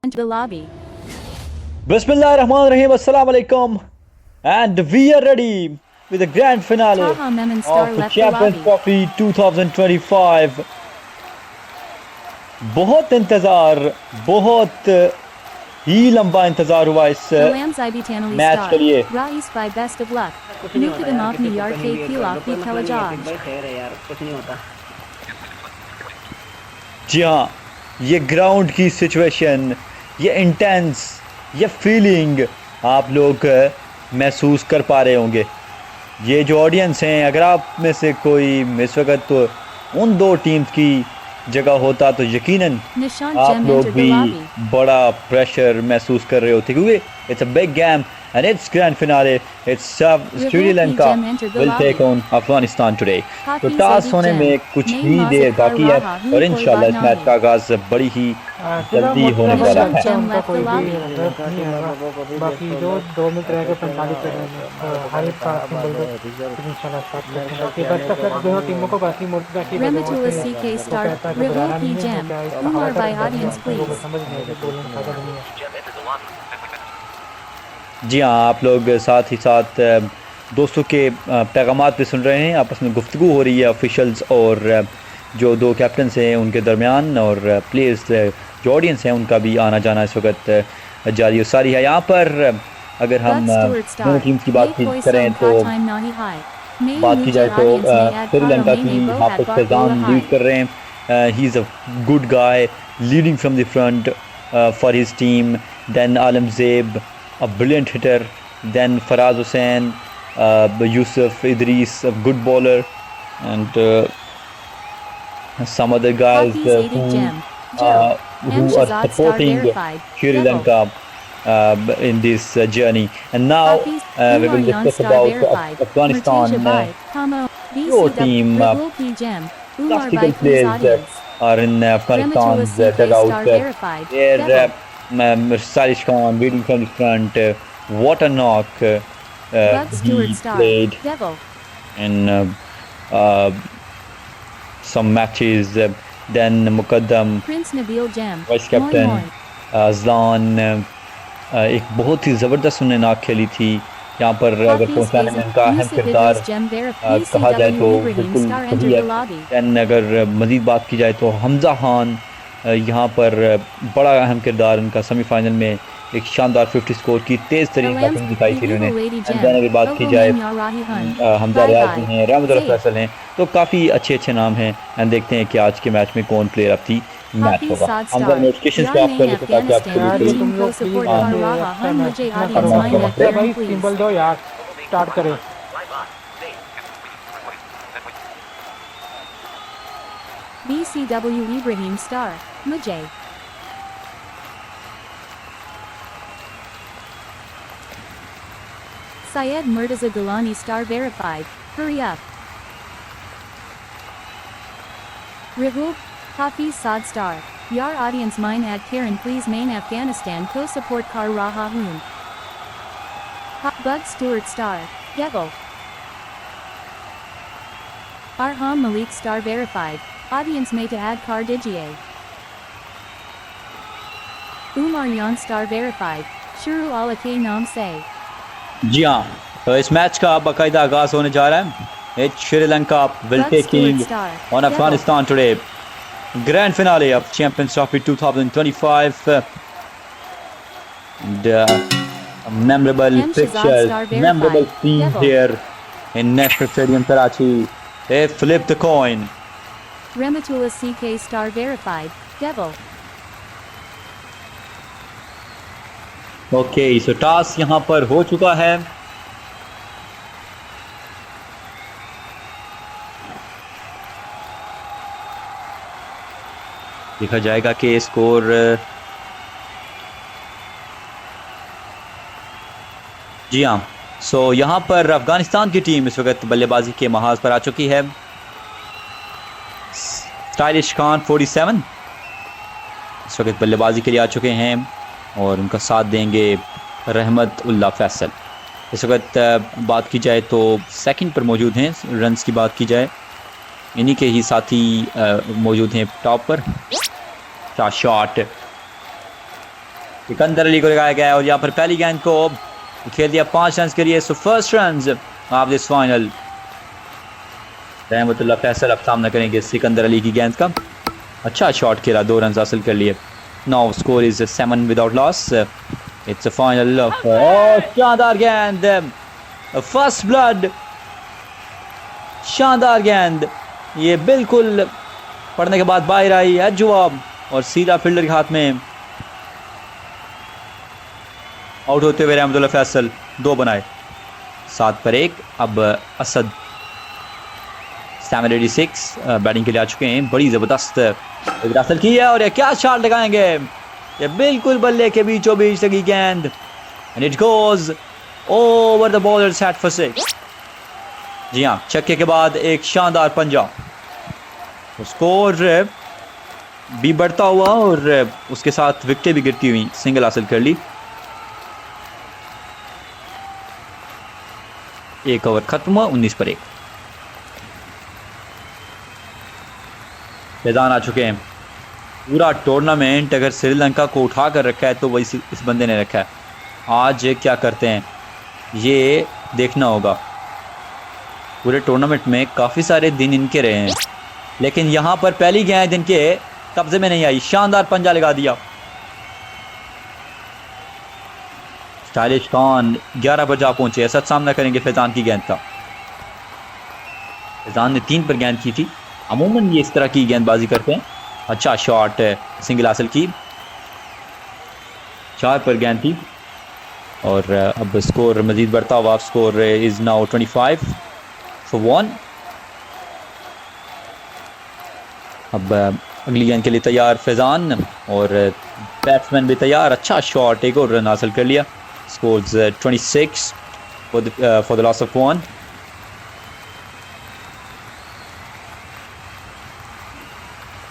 into the lobby. Bismillahirrahmanirrahim. Assalamu alaikum. And we are ready with the grand finale Taha Memon Star of the left the Champions lobby. Trophy 2025. बहुत इंतजार, बहुत ही लंबा इंतजार हुआ इस Alam Zaibitanali match Star. के लिए। Rais by best of luck. कुछ नहीं होता Nukadam यार, Avni किसी Yar को K नहीं Pilaf कोई B मतलब नहीं है, Kalajaj. भाई खैर है यार, कुछ नहीं होता। जी हाँ, ये ग्राउंड की सिचुएशन, ये इंटेंस, ये फीलिंग आप लोग महसूस कर पा रहे होंगे। ये जो ऑडियंस हैं, अगर आप में से कोई इस वक्त तो उन दो टीम्स की जगह होता तो यकीनन Nishant आप Jem लोग entered the भी lobby. बड़ा प्रेशर महसूस कर रहे होते क्योंकि it's a big game and it's grand finale. It's Sri Lanka Jem entered the will lobby. take on Afghanistan today. तो Hafiz टॉस Adi होने Jem. में कुछ Naeem ही Mazhar देर बाकी है Raha, और Hu इंशाल्लाह इस Koi मैच का आगाज बड़ी ही जल्दी होने वाला Nishant है। Jem left the lobby. बाकी जो 2 मिनट रह गए 45 सेकंड में हर एक का सिंबल दो इंशाल्लाह स्टार्ट करते हैं बाकी बस तक दोनों टीमों को बाकी बाकी Rematula CK Star. Rahul P Jem. Umar by audience please. समझ नहीं है बोलने का फायदा नहीं है। जी हाँ, आप लोग साथ ही साथ दोस्तों के पैगामात भी सुन रहे हैं। आपस में गुफ्तगू हो रही है ऑफिशियल्स और जो दो कैप्टन्स हैं उनके दरमियान और प्लेयर्स जो ऑडियंस हैं उनका भी आना जाना इस वक्त जारी और सारी है। यहाँ पर अगर हम दोनों टीम्स की बात करें तो बात की जाए तो श्रीलंका की हाफिज फैजान लीड कर रहे हैं। He is a good guy leading from the front for his team. Then Alam Zeb, a brilliant hitter, then Faraz Hussain, Yusuf Idris, a good bowler, and some other guys who are supporting Sri Lanka in this journey. And now we will discuss about Afghanistan. Your team, tactical players are in Afghanistan's dugout. There Salish Khan leading from the front. What a knock he played in some matches. Then Muqaddam, Prince Nabil Jem. Vice captain Azlan, एक बहुत ही ज़बरदस्त उन्हें नाक खेली थी। यहाँ पर अगर पहुँचाने में उनका अहम किरदार कहा जाए तो बिल्कुल सही है। दैन अगर मज़ीद बात की जाए तो हमज़ा खान यहाँ पर बड़ा अहम किरदार उनका सेमीफाइनल में एक शानदार 50 स्कोर की तेज़ तरीन बैटिंग दिखाई थी उन्होंने। अगर बात की जाए हमजा रियाज हैं, रहमतुल्लाह फैसल हैं, तो काफ़ी अच्छे नाम हैं। एंड देखते हैं कि आज के मैच में कौन प्लेयर ऑफ दी मैच होगा। हमजा नोटिफिकेशन पे आप कर लेते ताकि आपको भाई सिंबल दो यार, स्टार्ट करें। BCW Ibrahim Star. Mujay. Syed Murtaza Gilani Star verified. Hurry up. Rahul Hafiz Saad Star. Yar audience mine ad Karen please main Afghanistan co-support Kar Raha Hoon. Bud Stewart Star. Devil. Arham Malik Star verified. Audience may to add Car Digier. Umar Yan Star verified. Shuru Allah K Nam Say. जी हाँ, तो इस match का बाकायदा आगाज होने जा रहा है। It's Sri Lanka will taking on Afghanistan today. Grand finale of Champions Trophy 2025. And memorable pictures, memorable scenes here in National Stadium Karachi. They flip the coin. Rematula CK Star verified. Devil. Okay, so toss यहाँ पर हो चुका है। देखा जाएगा कि score जी हाँ, सो यहाँ पर अफगानिस्तान की टीम इस वक्त बल्लेबाजी के महाज पर आ चुकी है। स्टाइलिश खान 47 इस वक्त बल्लेबाजी के लिए आ चुके हैं और उनका साथ देंगे रहमत उल्लाह फैसल। इस वक्त बात की जाए तो सेकंड पर मौजूद हैं। रन्स की बात की जाए इन्हीं के ही साथी मौजूद हैं टॉप पर। शॉट सिकंदर अली को लगाया गया और यहाँ पर पहली गेंद को खेल दिया 5 रन के लिए। So first run of this final. रहमतुल्लाह फैसल अब सामना करेंगे सिकंदर अली की गेंद का। अच्छा शॉट खेला, 2 रन हासिल कर लिए। Now score is 7 without loss. It's a final of शानदार गेंद, फर्स्ट ब्लड, शानदार गेंद। ये बिल्कुल पढ़ने के बाद बाहर आई है जवाब और सीधा फील्डर के हाथ में। आउट होते हुए रहमतुल्लाह फैसल 2 बनाए, 7 पर 1। अब असद 786 बैटिंग के लिए आ चुके हैं। बड़ी ज़बरदस्त हासिल की है और ये क्या शॉट लगाएंगे, ये बिल्कुल बल्ले के बीचों बीच लगी गेंद and it goes over the bowlers head for 6। जी हाँ, छक्के के बाद एक शानदार पंजा। स्कोर भी बढ़ता हुआ और उसके साथ विकेटें भी गिरती हुई, सिंगल हासिल कर ली। 1 ओवर खत्म हुआ, 19 पर 1। फैजान आ चुके हैं। पूरा टूर्नामेंट अगर श्रीलंका को उठा कर रखा है तो वही इस बंदे ने रखा है। आज क्या करते हैं ये देखना होगा। पूरे टूर्नामेंट में काफ़ी सारे दिन इनके रहे हैं, लेकिन यहाँ पर पहली गेंद इनके कब्जे में नहीं आई। शानदार पंजा लगा दिया। स्टाइलिश खान 11 पर जा पहुंचे। असद सामना करेंगे फैजान की गेंद का। फैजान ने 3 पर गेंद की थी। अमूमन ये इस तरह की गेंदबाजी करते हैं। अच्छा शॉट, सिंगल हासिल की। 4 पर गेंद थी और अब स्कोर मजीद बढ़ता हुआ। Score is now 25 for 1। अब अगली गेंद के लिए तैयार फैजान और बैट्समैन भी तैयार। अच्छा शॉट, 1 और रन हासिल कर लिया। Scores 26 for the loss of 1।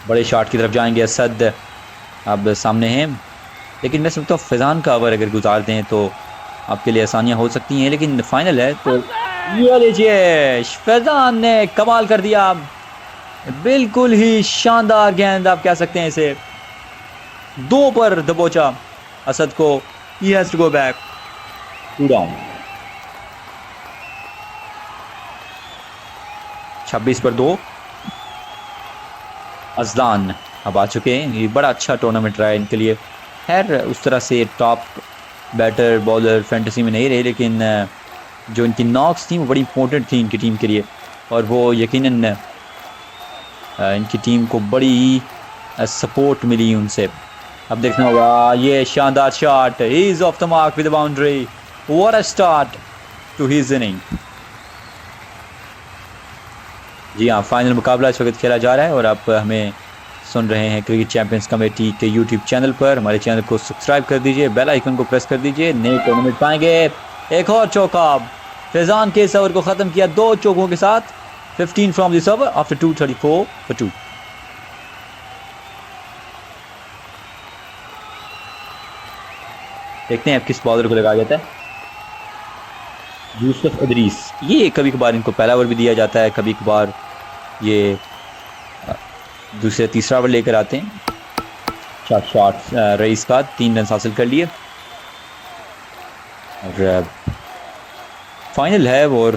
बड़े शॉट की तरफ जाएंगे असद, अब सामने हैं। लेकिन मैं समझता हूँ फैजान का ओवर अगर गुजार दें तो आपके लिए आसानियाँ हो सकती हैं, लेकिन फाइनल है तो ये लीजिए फैजान ने कमाल कर दिया। बिल्कुल ही शानदार गेंद आप कह सकते हैं इसे। 2 पर दबोचा असद को। He has to go back 2 down. 26 पर 2। अजलान अब आ चुके हैं। ये बड़ा अच्छा टूर्नामेंट रहा है इनके लिए। खैर उस तरह से टॉप बैटर बॉलर फैंटेसी में नहीं रहे, लेकिन जो इनकी नॉक्स थी वो बड़ी इंपॉर्टेंट थी इनकी टीम के लिए और वो यकीनन इनकी टीम को बड़ी सपोर्ट मिली उनसे। अब देखना होगा। ये शानदार shot, he is off the mark with the boundary. What a start to his inning. जी हाँ, फाइनल मुकाबला इस वक्त खेला जा रहा है और आप हमें सुन रहे हैं क्रिकेट चैंपियंस कमेटी के यूट्यूब चैनल पर। हमारे चैनल को सब्सक्राइब कर दीजिए, बेल आइकन को प्रेस कर दीजिए। नए टूर्नामेंट पाएंगे। एक और चौका फैजान के इस ओवर को ख़त्म किया 2 चौकों के साथ। 15 from this over after 234 for 2। देखते हैं अब किस बॉलर को लगाया जाता है। यूसुफ इदरीस। ये कभी कभार इनको पहला ओवर भी दिया जाता है, कभी कभार ये दूसरा तीसरा ओवर लेकर आते हैं। शॉट रईस का 3 रन हासिल कर लिए और फाइनल है। और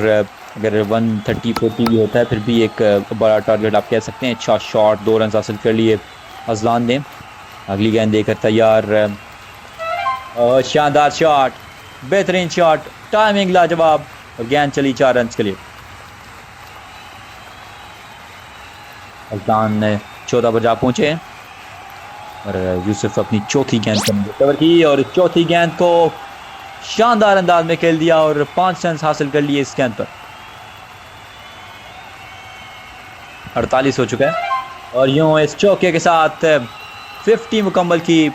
अगर 130-40 भी होता है फिर भी एक बड़ा टारगेट आप कह सकते हैं। अच्छा शॉट, 2 रन हासिल कर लिए अजलान ने। अगली गेंद देकर तैयार और शानदार शॉट, बेहतरीन शॉट, टाइमिंग लाजवाब और गेंद चली 4 रन के लिए। अजलान 14 पर जा पहुंचे और यूसुफ अपनी चौथी गेंद कवर की और चौथी गेंद को शानदार अंदाज में खेल दिया और 5 रन हासिल कर लिए इस गेंद पर। 48 हो चुका है और यूं इस चौके के साथ 50 मुकम्मल की।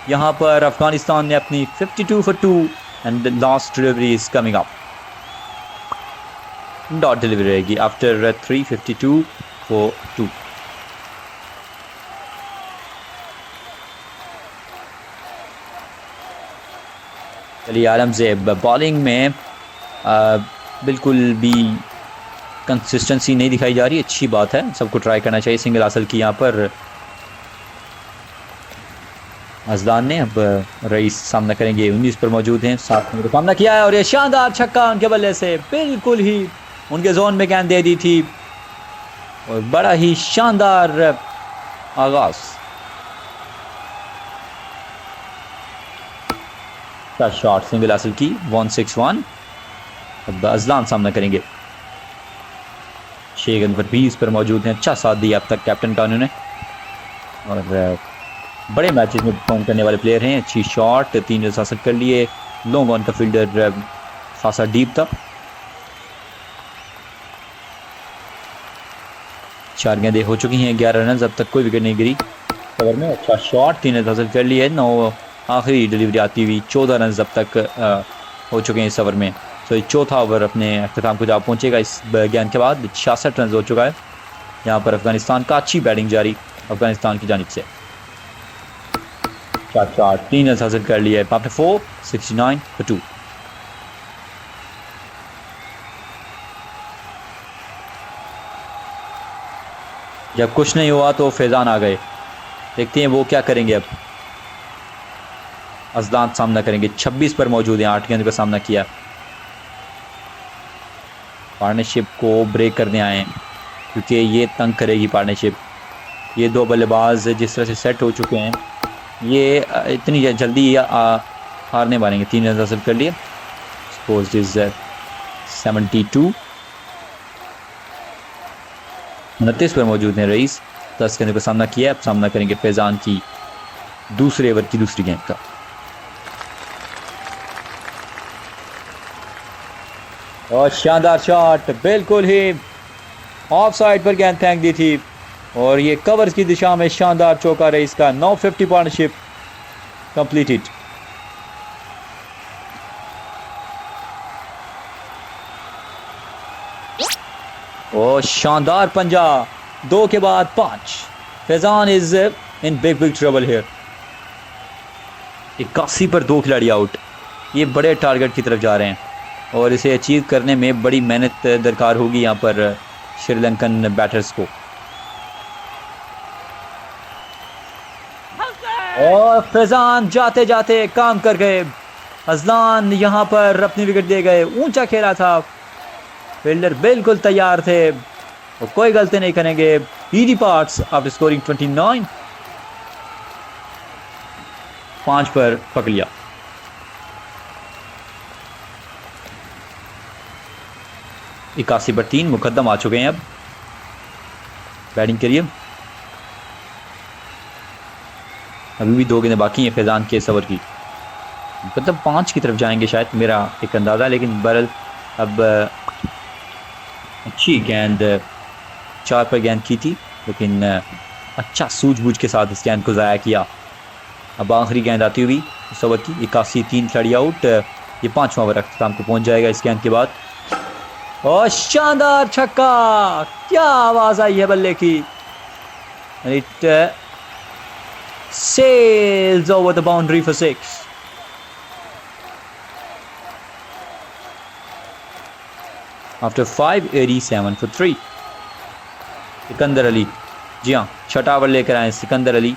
यहाँ पर अफगानिस्तान ने अपनी 52 for 2 and last delivery is coming up. Dot delivery रहेगी आफ्टर 352 for 2। चलिए आलमज़ेब बॉलिंग में बिल्कुल भी कंसिस्टेंसी नहीं दिखाई जा रही। अच्छी बात है, सबको ट्राई करना चाहिए। सिंगल हासिल की यहाँ पर अजलान ने अब रईस सामना करेंगे, 19 पर मौजूद हैं, 7 नंबर सामना किया है और ये शानदार छक्का उनके बल्ले से बिल्कुल ही उनके जोन में गेंद दे दी थी और बड़ा ही शानदार आगाज। शॉट सिंगल हासिल की, 161। अब अजलान सामना करेंगे, 6 गेंद पर 20 पर मौजूद हैं, अच्छा साथ दिया अब तक कैप्टन का उन्होंने और बड़े मैचेस में परफॉर्म करने वाले प्लेयर हैं। अच्छी शॉट, 3 रन हासिल कर लिए, लॉन्ग ऑन का फील्डर खासा डीप था। 4 गेंदें हो चुकी हैं, 11 रन, अब तक कोई विकेट नहीं गिरी कवर में। अच्छा शॉट, 3 रन हासिल कर लिए, 9 आखिरी डिलीवरी आती हुई, 14 रन अब तक हो चुके हैं इस ओवर में। तो चौथा ओवर अपने अख्ताम को जा पहुंचेगा इस गेंद के बाद। 66 रन हो चुका है यहाँ पर अफगानिस्तान का, अच्छी बैटिंग जारी अफगानिस्तान की जानिब से। 3 रन हासिल कर लिए, 4 69 for 2। जब कुछ नहीं हुआ तो फैजान आ गए, देखते हैं वो क्या करेंगे। अब अजलान सामना करेंगे, 26 पर मौजूद हैं, 8 गेंद का सामना किया। पार्टनरशिप को ब्रेक करने आए हैं क्योंकि ये तंग करेगी पार्टनरशिप। ये 2 बल्लेबाज जिस तरह से सेट हो चुके हैं, ये इतनी जल्दी हारने वालेंगे। 3 रन हासिल कर लिए, स्कोर इज 72। 29 पर मौजूद हैं रईस, 10 गेंद का सामना किया। अब सामना करेंगे फैजान की दूसरे ओवर की दूसरी गेंद का। और शानदार शॉट, बिल्कुल ही ऑफ साइड पर गेंद फेंक दी थी और ये कवर्स की दिशा में शानदार चौका रईस का। 950 पार्टनरशिप कंप्लीटेड। और शानदार पंजा, 2 के बाद 5। Faizan is in big trouble here. 81 पर 2 खिलाड़ी आउट, ये बड़े टारगेट की तरफ जा रहे हैं और इसे अचीव करने में बड़ी मेहनत दरकार होगी यहाँ पर श्रीलंकन बैटर्स को। और फैजान जाते जाते काम कर गए। अजलान यहाँ पर अपनी विकेट दे गए, ऊंचा खेला था, फील्डर बिल्कुल तैयार थे और कोई गलती नहीं करेंगे। ईडी पार्ट्स आफ्टर स्कोरिंग 29, 5 पर पकड़ लिया। इक्यासी पर 3 मुकद्दम आ चुके हैं अब बैटिंग के लिए। अभी भी 2 गेंदें बाकी हैं फैजान के इस ओवर की, मतलब 5 की तरफ जाएंगे शायद, मेरा एक अंदाज़ा। लेकिन बहरहाल अब अच्छी गेंद 4 पर गेंद की थी, लेकिन अच्छा सूझबूझ के साथ इस गेंद को ज़ाया किया। अब आखिरी गेंद आती हुई इस ओवर की, 81, 3 खिलाड़ी आउट। ये 5वां ओवर अख्ताम को पहुंच जाएगा इस गेंद के बाद। और शानदार छक्का, क्या आवाज आई है बल्ले की। It sails over the boundary for 6. After 587 for 3. Sikandar Ali, जी हाँ, छठा ओवर लेकर आए सिकंदर अली।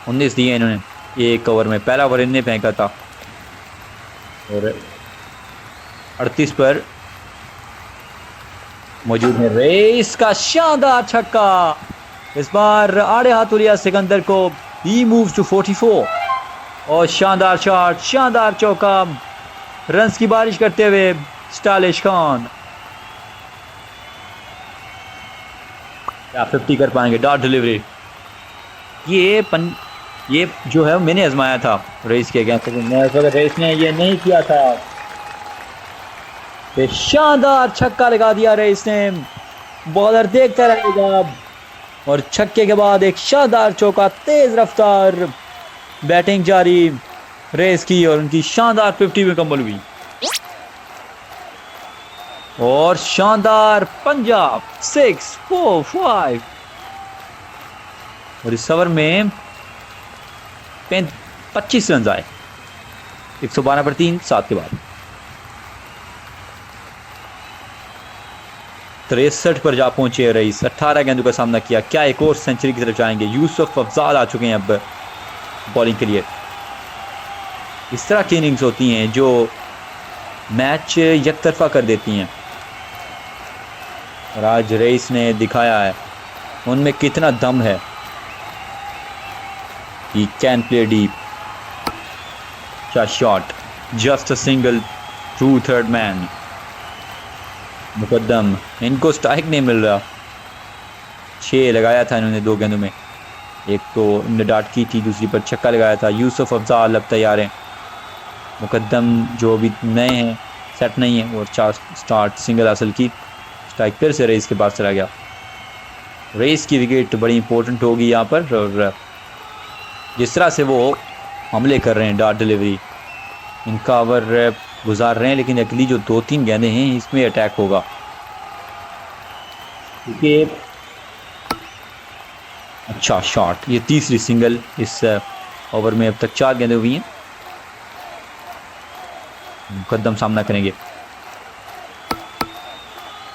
19 दिए इन्होंने एक ओवर में, पहला ओवर इन्होंने फेंका था और 38 पर मौजूद है रेस का शानदार छक्का। इस बार आड़े हाथों लिया सिकंदर को। He moves to 44 और शानदार शॉट, शानदार चौका, रन्स की बारिश करते हुए स्टाइलिश खान। क्या 50 कर पाएंगे? Dot delivery. ये जो है मैंने आजमाया था रेस के अगेंस्ट, रेस ने ये नहीं किया था। ये शानदार छक्का लगा दिया रेस ने, बॉलर देखता रहेगा। और छक्के के बाद एक शानदार चौका, तेज रफ्तार बैटिंग जारी रेस की और उनकी शानदार 50 में कम्बल हुई। और शानदार पंजाब 6-4-5 और इस ओवर में 25 रन आए। 112 पर 3 7 के बाद 63 पर जा पहुंचे रईस। 18 गेंदों का सामना किया। क्या एक और सेंचुरी की तरफ जाएंगे? यूसुफ अफजाल आ चुके हैं अब बॉलिंग के लिए। इस तरह की इनिंग्स होती हैं जो मैच एक तरफा कर देती हैं, और आज रईस ने दिखाया है उनमें कितना दम है। He can play deep. Shot, just a single through third man. Muqaddam, इनको स्ट्राइक नहीं मिल रहा। 6 लगाया था इन्होंने 2 गेंदों में, एक तो इन्होंने डाट की थी, दूसरी पर छक्का लगाया था। यूसुफ अफजाल अब तैयार हैं। मुकद्दम जो अभी नए हैं, सेट नहीं है, वो 4 स्टार्ट सिंगल हासिल की। स्ट्राइक फिर से रईस के पास चला गया। रईस की विकेट बड़ी इंपॉर्टेंट होगी यहाँ पर, और जिस तरह से वो हमले कर रहे हैं, डार्ट डिलीवरी, इनका ओवर गुजार रहे हैं, लेकिन अगली जो 2-3 गेंदें हैं इसमें अटैक होगा, क्योंकि अच्छा शॉट, ये तीसरी सिंगल इस ओवर में। अब तक 4 गेंदें हुई हैं। मुकद्दम सामना करेंगे।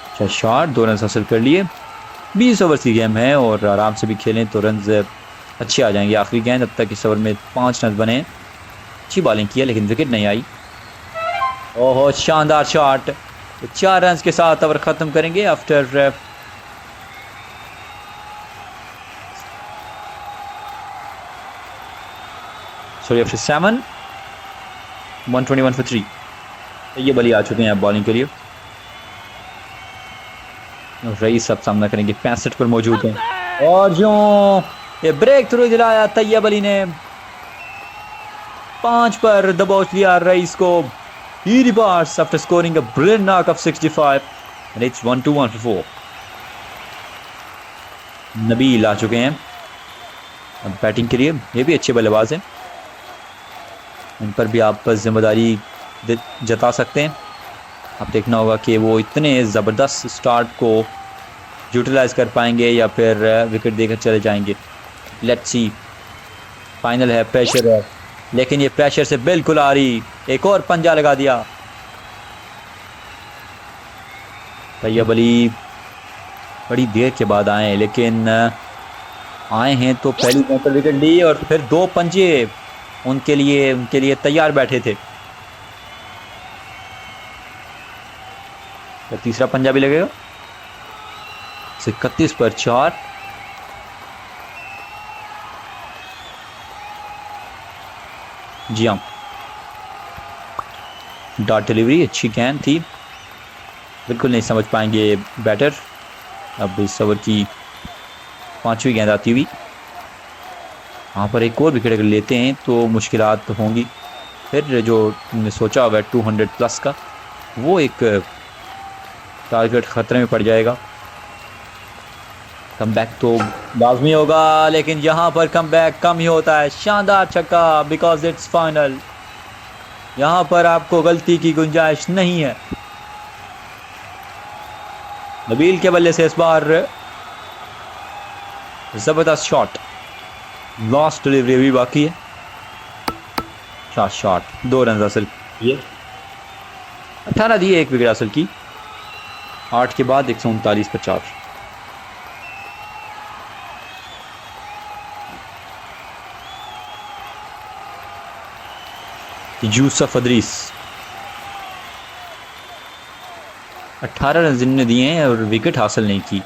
अच्छा शॉट, 2 रन हासिल कर लिए। 20 ओवर की गेम है और आराम से भी खेलें तो रन अच्छे आ जाएंगे। आखिरी गेंद, अब तक इस ओवर में 5 रन बने। अच्छी बॉलिंग की है लेकिन विकेट नहीं आई। ओहो, शानदार शॉट। 4 रन के साथ ओवर ख़त्म करेंगे आफ्टर 7, 121 for 3। ये बली आ चुके हैं अब बॉलिंग के लिए। रईस अब सामना करेंगे, 65 पर मौजूद हैं, और जो ये ब्रेक थ्रू दिलाया तैयब अली ने, 5 पर दबोच लिया रईस को। He departs after scoring a brilliant knock of 65 and it's 1-1 for 4। Nabeel आ चुके हैं अब बैटिंग के लिए। ये भी अच्छे बल्लेबाज हैं, इन पर भी आप जिम्मेदारी जता सकते हैं। अब देखना होगा कि वो इतने ज़बरदस्त स्टार्ट को यूटिलाइज कर पाएंगे या फिर विकेट देकर चले जाएंगे। लेट्स सी, फाइनल है, प्रेशर है, लेकिन ये प्रेशर से बिल्कुल आ रही। एक और पंजा लगा दिया। तैयब अली बड़ी देर के बाद आए, लेकिन आए हैं तो पहली गेंद पर विकेट ली और फिर 2 पंजे उनके लिए तैयार बैठे थे। तो तीसरा पंजा भी लगेगा। 31 पर 4। जी हाँ, डॉट डिलीवरी, अच्छी गेंद थी, बिल्कुल नहीं समझ पाएंगे बैटर। अब इस ओवर की 5वीं गेंद आती हुई, वहाँ पर एक और विकेट अगर लेते हैं तो मुश्किलात होंगी। फिर जो हमने सोचा हुआ है 200 प्लस का, वो एक टारगेट ख़तरे में पड़ जाएगा। कमबैक तो लाजमी होगा, लेकिन यहाँ पर कमबैक कम ही होता है। शानदार छक्का, बिकॉज इट्स फाइनल। यहाँ पर आपको गलती की गुंजाइश नहीं है। नबील के बल्ले से इस बार ज़बरदस्त शॉट, लास्ट डिलीवरी भी बाकी है। शॉट, 2 रन हासिल किए, 18 दिए, 1 विकेट हासिल की। 8 के बाद 139 पर 4। यूसुफ अदरीस 18 रन जिन्होंने दिए हैं और विकेट हासिल नहीं की।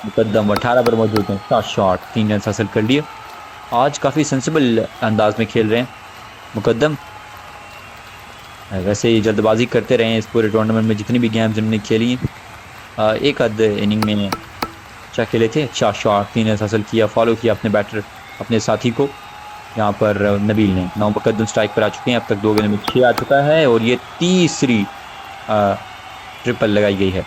मुकद्दम 18 पर मौजूद हैं। शॉट, 3 रन हासिल कर लिए। आज काफ़ी सेंसिबल अंदाज में खेल रहे हैं मुकद्दम। वैसे ही जल्दबाजी करते रहे हैं इस पूरे टूर्नामेंट में, जितनी भी गेम्स इन्होंने खेली हैं। एक आध इनिंग में अच्छा खेले थे। अच्छा शॉट, 3 रन हासिल किया, फॉलो किया अपने बैटर, अपने साथी को। यहाँ पर नबील ने 9 मुकद्दम स्ट्राइक पर आ चुके हैं। अब तक 2 गेंदों में 6 आ चुका है और ये तीसरी ट्रिपल लगाई गई है।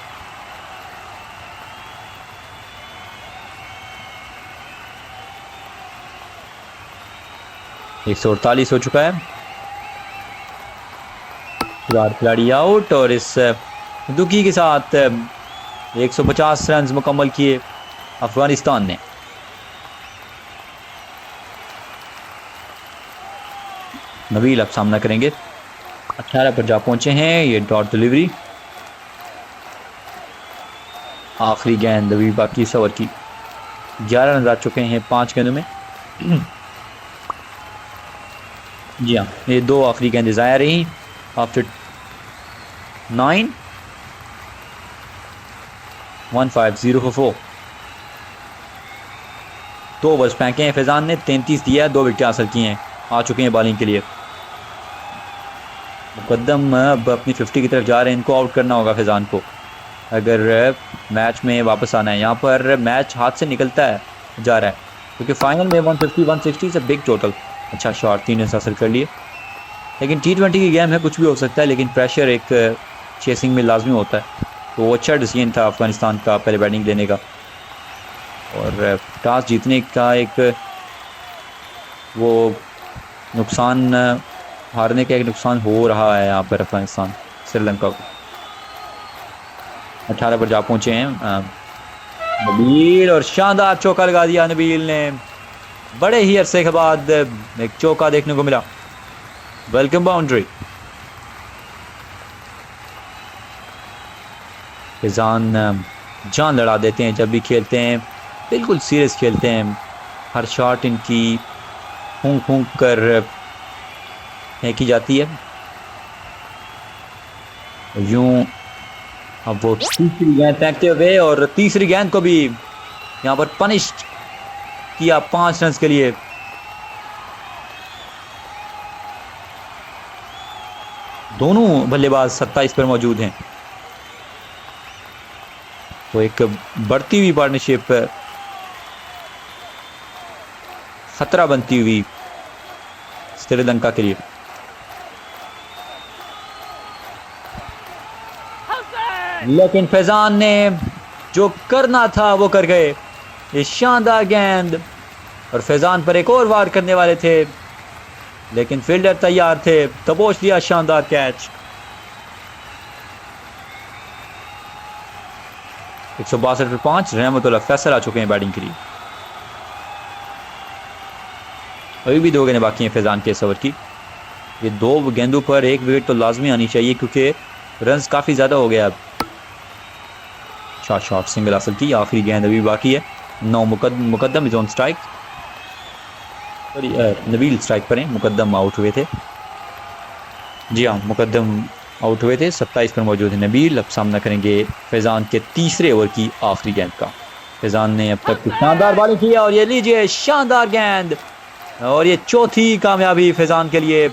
एक 148 हो चुका है। खिलाड़ी आउट, और इस दुखी के साथ 150 रन मुकम्मल किए अफगानिस्तान ने। नबील अब सामना करेंगे। 18 पर जा पहुंचे हैं। ये डॉट डिलीवरी, आखिरी गेंद अभी बाकी इस ओवर की। 11 रन आ चुके हैं 5 गेंदों में। जी हाँ, ये दो आखिरी गेंदें ज़ाया रही आफ्टर 9 150 for 4। 2 ओवर्स फेंके हैं फैज़ान ने, 33 दिया, 2 विकेट हासिल किए हैं, आ चुके हैं बॉलिंग के लिए। मुकद्दम अब अपनी 50 की तरफ जा रहे हैं, इनको आउट करना होगा फैज़ान को अगर मैच में वापस आना है। यहाँ पर मैच हाथ से निकलता है जा रहा है क्योंकि फाइनल में 150 160 से बिग टोटल। अच्छा शॉट, 3 रन हासिल कर लिए, लेकिन T20 की गेम है, कुछ भी हो सकता है, लेकिन प्रेशर एक चेसिंग में लाजमी होता है। तो अच्छा डिसीजन था अफगानिस्तान का पहले बैटिंग लेने का और टॉस जीतने का एक वो नुकसान, हारने का एक नुकसान हो रहा है यहाँ पर अफगानिस्तान श्रीलंका को। 18 पर जा पहुँचे हैं नबील और शानदार चौका लगा दिया नबील ने, बड़े ही अरसे के बाद एक चौका देखने को मिला, वेलकम बाउंड्री। फैज़ान जान लड़ा देते हैं जब भी खेलते हैं, बिल्कुल सीरियस खेलते हैं, हर शॉट इनकी फूंक फूंक कर फेंकी जाती है। यूं अब वो तीसरी गेंद फेंकते हुए और तीसरी गेंद को भी यहाँ पर पनिश किया 5 रन के लिए। दोनों बल्लेबाज 27 पर मौजूद हैं, तो एक बढ़ती हुई पार्टनरशिप, खतरा बनती हुई श्रीलंका के लिए। लेकिन फैज़ान ने जो करना था वो कर गए, ये शानदार गेंद, और फैज़ान पर एक और वार करने वाले थे लेकिन फील्डर तैयार थे, दबोच लिया शानदार कैच। 162 पर 5, रहमतुल्लाह फैसल आ चुके हैं बैटिंग के लिए। अभी भी 2 गेंदें बाकी हैं फैज़ान के इस ओवर की, ये 2 गेंदों पर 1 विकेट तो लाजमी आनी चाहिए क्योंकि रन्स काफ़ी ज़्यादा हो गया। अब शॉट सिंगल हासिल की, आखिरी गेंद अभी बाकी है। 9 Muqaddam is on strike, Nabeel strike पर हैं, मुकद्दम आउट हुए थे। जी हाँ, मुकद्दम आउट हुए थे, 27 पर मौजूद है नबील। अब सामना करेंगे फैज़ान के तीसरे ओवर की आखिरी गेंद का। फैज़ान ने अब तक शानदार बॉलिंग की और ये लीजिए शानदार गेंद, और ये चौथी कामयाबी फैज़ान के लिए।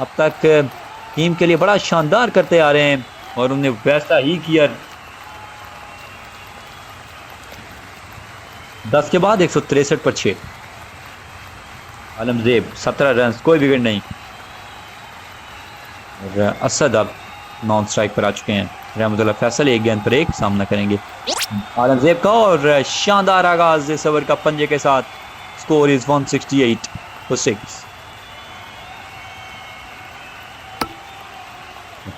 अब तक टीम के लिए बड़ा शानदार करते आ रहे हैं और उन्हें वैसा ही किया। 10 के बाद 163 पर 6। आलमजेब 17 रन, कोई विकेट नहीं, और असद अब नॉन स्ट्राइक पर आ चुके हैं। रहमतुल्लाह फैसल 1 गेंद पर 1 सामना करेंगे आलमजेब का, और शानदार आगाज इस ओवर का पंजे के साथ। Score is 168 for 6।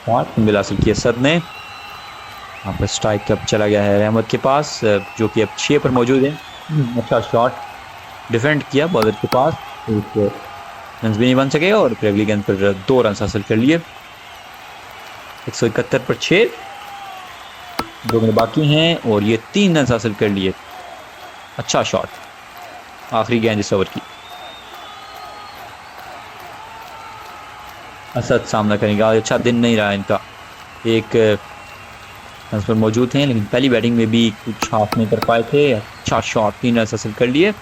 सिंगल हासिल किया असद ने, यहाँ पर स्ट्राइक अब चला गया है रहमत के पास जो कि अब 6 पर मौजूद है। अच्छा शॉट डिफेंड किया बॉलर के पास, रन भी नहीं बन सके और फिर अगली गेंद पर 2 रन हासिल कर लिए। 171 पर 6, 2 गेंद बाकी हैं और ये 3 रन हासिल कर लिए। अच्छा शॉट, आखिरी गेंद इस ओवर की। असद सामना करेंगे, अच्छा दिन नहीं रहा इनका, 1 रन पर मौजूद हैं लेकिन पहली बैटिंग में भी कुछ हाफ नहीं कर पाए थे। अच्छा शॉट, 3 रन हासिल कर लिए।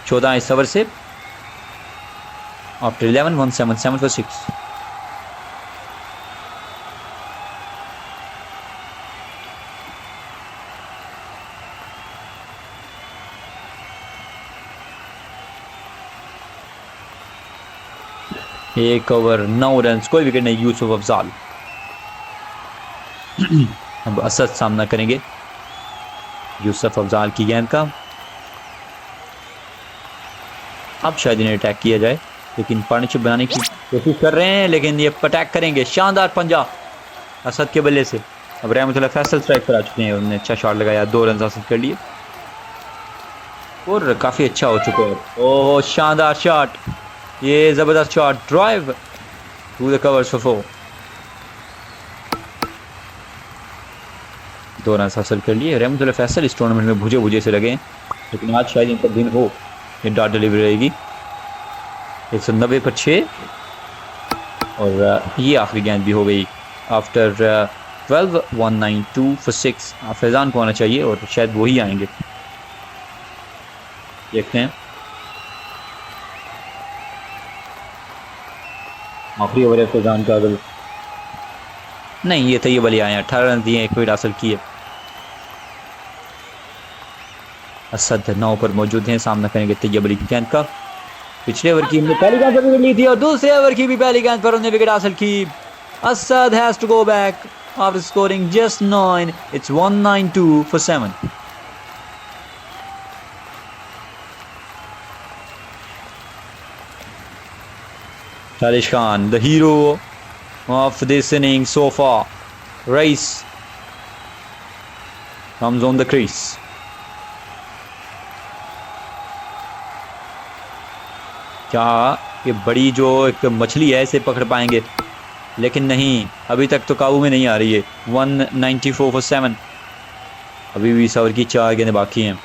14 इस ओवर से आफ्टर 11 177 for 6। एक ओवर 9 रन, कोई विकेट नहीं, यूसुफ अफजाल। अब असद सामना करेंगे यूसुफ अफजाल की गेंद का। अब शायद इन्हें अटैक किया जाए लेकिन पार्टनरशिप बनाने की कोशिश कर रहे हैं, लेकिन ये अटैक करेंगे। शानदार पंजा असद के बल्ले से। अब रहमतुल्लाह फैसल स्ट्राइक पर आ चुके हैं, उन्होंने अच्छा शॉट लगाया, 2 रन हासिल कर लिए और काफ़ी अच्छा हो चुका है। ओह शानदार शॉट, ये ज़बरदस्त shot, drive to the covers for 4। 2 run हासिल कर लिए। रहमतुल्लाह फैसल इस टूर्नामेंट में भुजे भुजे से लगे, लेकिन आज शायद इनका दिन हो। ये डॉट डिलीवरी रहेगी 190 पर 6 और ये आखिरी गेंद भी हो गई आफ्टर 12 192 फॉर 6। फैज़ान को आना चाहिए और शायद वही आएंगे, देखते हैं। आखिरी ओवर है फैज़ान का, अगर नहीं ये तैयब अली आए हैं, 18 रन दिए, 1 विकेट हासिल किए। असद 9 पर मौजूद हैं, सामना करेंगे तैयब अली की गेंद का। पिछले ओवर की पहली गेंद पर विकेट ली थी और दूसरे ओवर की भी पहली गेंद पर उन्होंने विकेट हासिल की। Asad has to go back after scoring just 9। It's 192 for 7। Talish Khan, the hero of this inning so far. Race comes on the crease. क्या ये बड़ी जो एक मछली है इसे पकड़ पाएंगे? लेकिन नहीं, अभी तक तो काबू में नहीं आ रही है। 194 फॉर 7। अभी भी इस ओवर की 4 गेंदें बाकी हैं।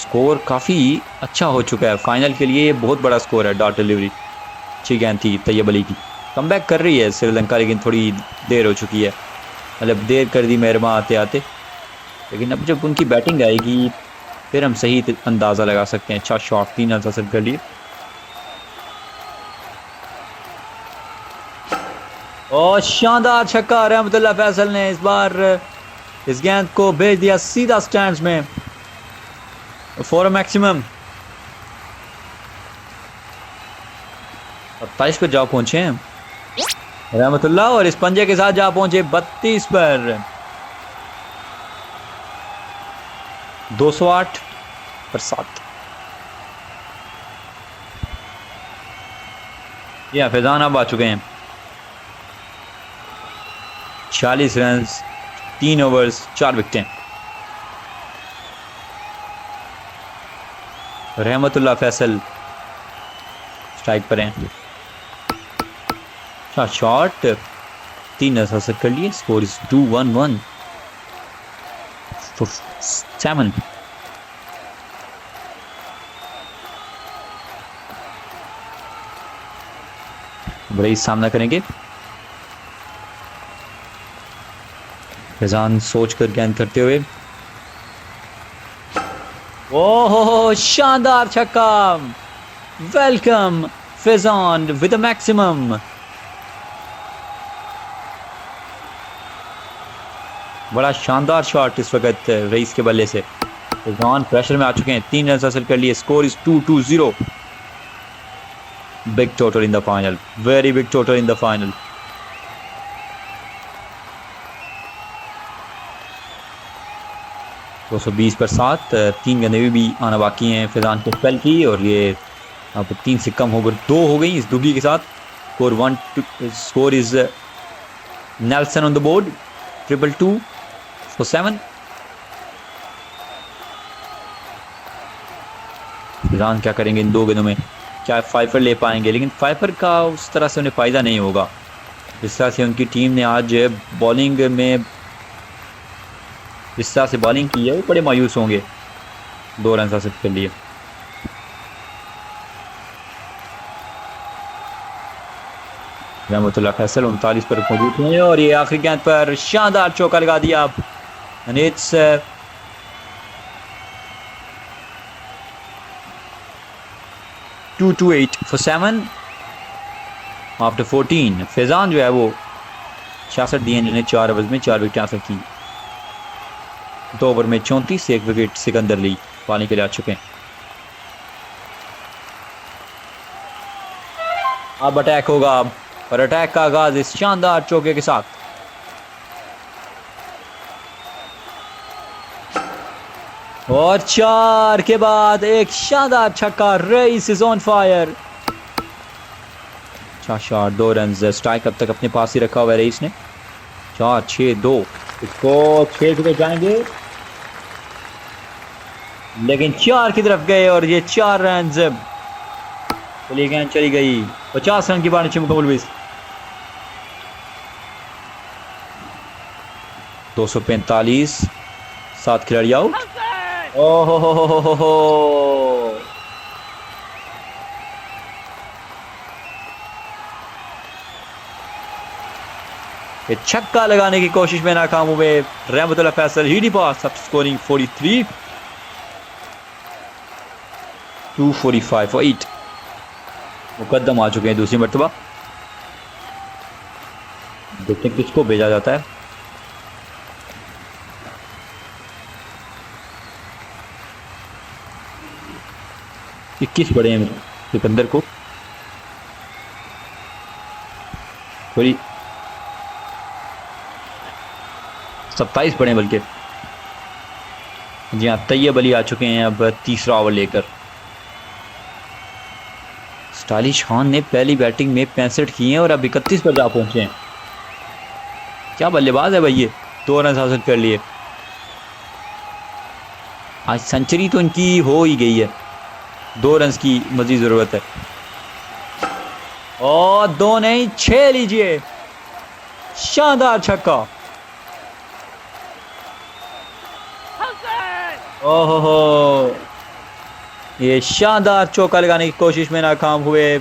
स्कोर काफ़ी अच्छा हो चुका है, फाइनल के लिए ये बहुत बड़ा स्कोर है। डॉट डिलीवरी अच्छी गेंद थी तैयब अली की। कमबैक कर रही है श्रीलंका, लेकिन थोड़ी देर हो चुकी है, मतलब देर कर दी मेहरमा आते आते। लेकिन अब जब उनकी बैटिंग आएगी फिर हम सही अंदाज़ा लगा सकते हैं। अच्छा शॉट, 3 रन हासिल कर लिए। और शानदार छक्का रहमतुल्लाह फैसल ने इस बार इस गेंद को भेज दिया सीधा स्टैंड्स में फॉर अ मैक्सिमम। 27 पर जा पहुंचे हैं रहमतुल्लाह और इस पंजे के साथ जा पहुंचे 32 पर। 208 पर 7। ये फैज़ान अब आ चुके हैं। 40 रन, 3 ओवर्स, 4 विकेटें। रहमतुल्लाह फैसल स्ट्राइक पर हैं। अच्छा शॉट, 3 रन हासिल कर लिए। Score is 2-1-1 for 7। बड़े सामना करेंगे। फैज़ान सोच कर गेंद करते हुए। ओह शानदार छक्का, welcome Faizan with a maximum. बड़ा शानदार शॉट इस वक्त रईस के बल्ले से। फैज़ान प्रेशर में आ चुके हैं, 3 रन हासिल कर लिए। Score is 2-2-0। Big total in the final, very big total in the final. दो 220 पर 7। 3 गेंदें भी आना बाकी हैं फैज़ान के स्पेल की और ये अब 3 से कम होकर 2 हो गई इस दुबली के साथ। Score is Nelson on the board, 222 for 7। Faizan क्या करेंगे इन 2 गेंदों में? क्या फाइफर ले पाएंगे? लेकिन फाइफर का उस तरह से उन्हें फ़ायदा नहीं होगा जिस तरह से उनकी टीम ने आज बॉलिंग में जिस तरह से बॉलिंग की है वो बड़े मायूस होंगे। 2 रन हासिल कर लिए। रहमतुल्लाह फैसल 39 पर मौजूद हैं और ये आखिरी गेंद पर शानदार चौका लगा दिया। And it's 228 for 7 after 14। Faizan जो है वो 66 दिए जिन्हें 4 ओवर में 4 विकेट हासिल की। 2 ओवर में 34 से 1 विकेट सिकंदर ली पाने के लिए आ चुके हैं। अब अटैक होगा और अटैक का आगाज इस शानदार चौके के साथ। और 4 के बाद एक शानदार छक्का। Rice is on fire. अच्छा शॉट, 2 रन। स्ट्राइक अब तक अपने पास ही रखा हुआ है रईस ने। 4-6-2 इसको 6 की तरफ जाएंगे लेकिन 4 की तरफ गए और ये 4 रन चली गई, चली गई। 50 रन की बात मुकम्मल हुई। 245, 7 खिलाड़ी आउट। ओहो हो। ये छक्का लगाने की कोशिश में नाकाम हुए रहमतुल्लाह फैसल। हीडी पास, अब स्कोरिंग 43, 245 फॉर 8। मुकद्दम आ चुके हैं दूसरी मरतबा। देखते हैं किसको भेजा जाता है। इक्कीस पड़े हैं सिकंदर को। थोड़ी 27 पड़े बल्कि। जी हाँ, तैयब अली आ चुके हैं अब तीसरा ओवर लेकर। स्टाइलिश खान ने पहली बैटिंग में 65 किए हैं और अब 31 पर जा पहुंचे हैं। क्या बल्लेबाज है भाई ये, 2 रन हासिल कर लिए। आज सेंचुरी तो इनकी हो ही गई है, 2 रन की मजीद जरूरत है। और 2 नहीं 6 लीजिए, शानदार छक्का। ओहो हो, ये शानदार चौका लगाने की कोशिश में नाकाम हुए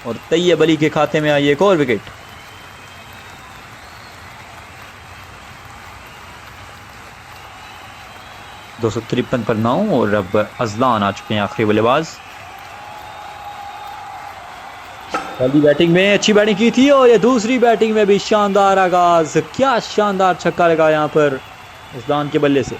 और तैयब अली के खाते में आई एक और विकेट। दो 253 पर 9 और अब अजलान आ चुके हैं आखिरी बल्लेबाज। पहली बैटिंग में अच्छी बैटिंग की थी और ये दूसरी बैटिंग में भी शानदार आगाज। क्या शानदार छक्का लगा यहाँ पर अजलान के बल्ले से।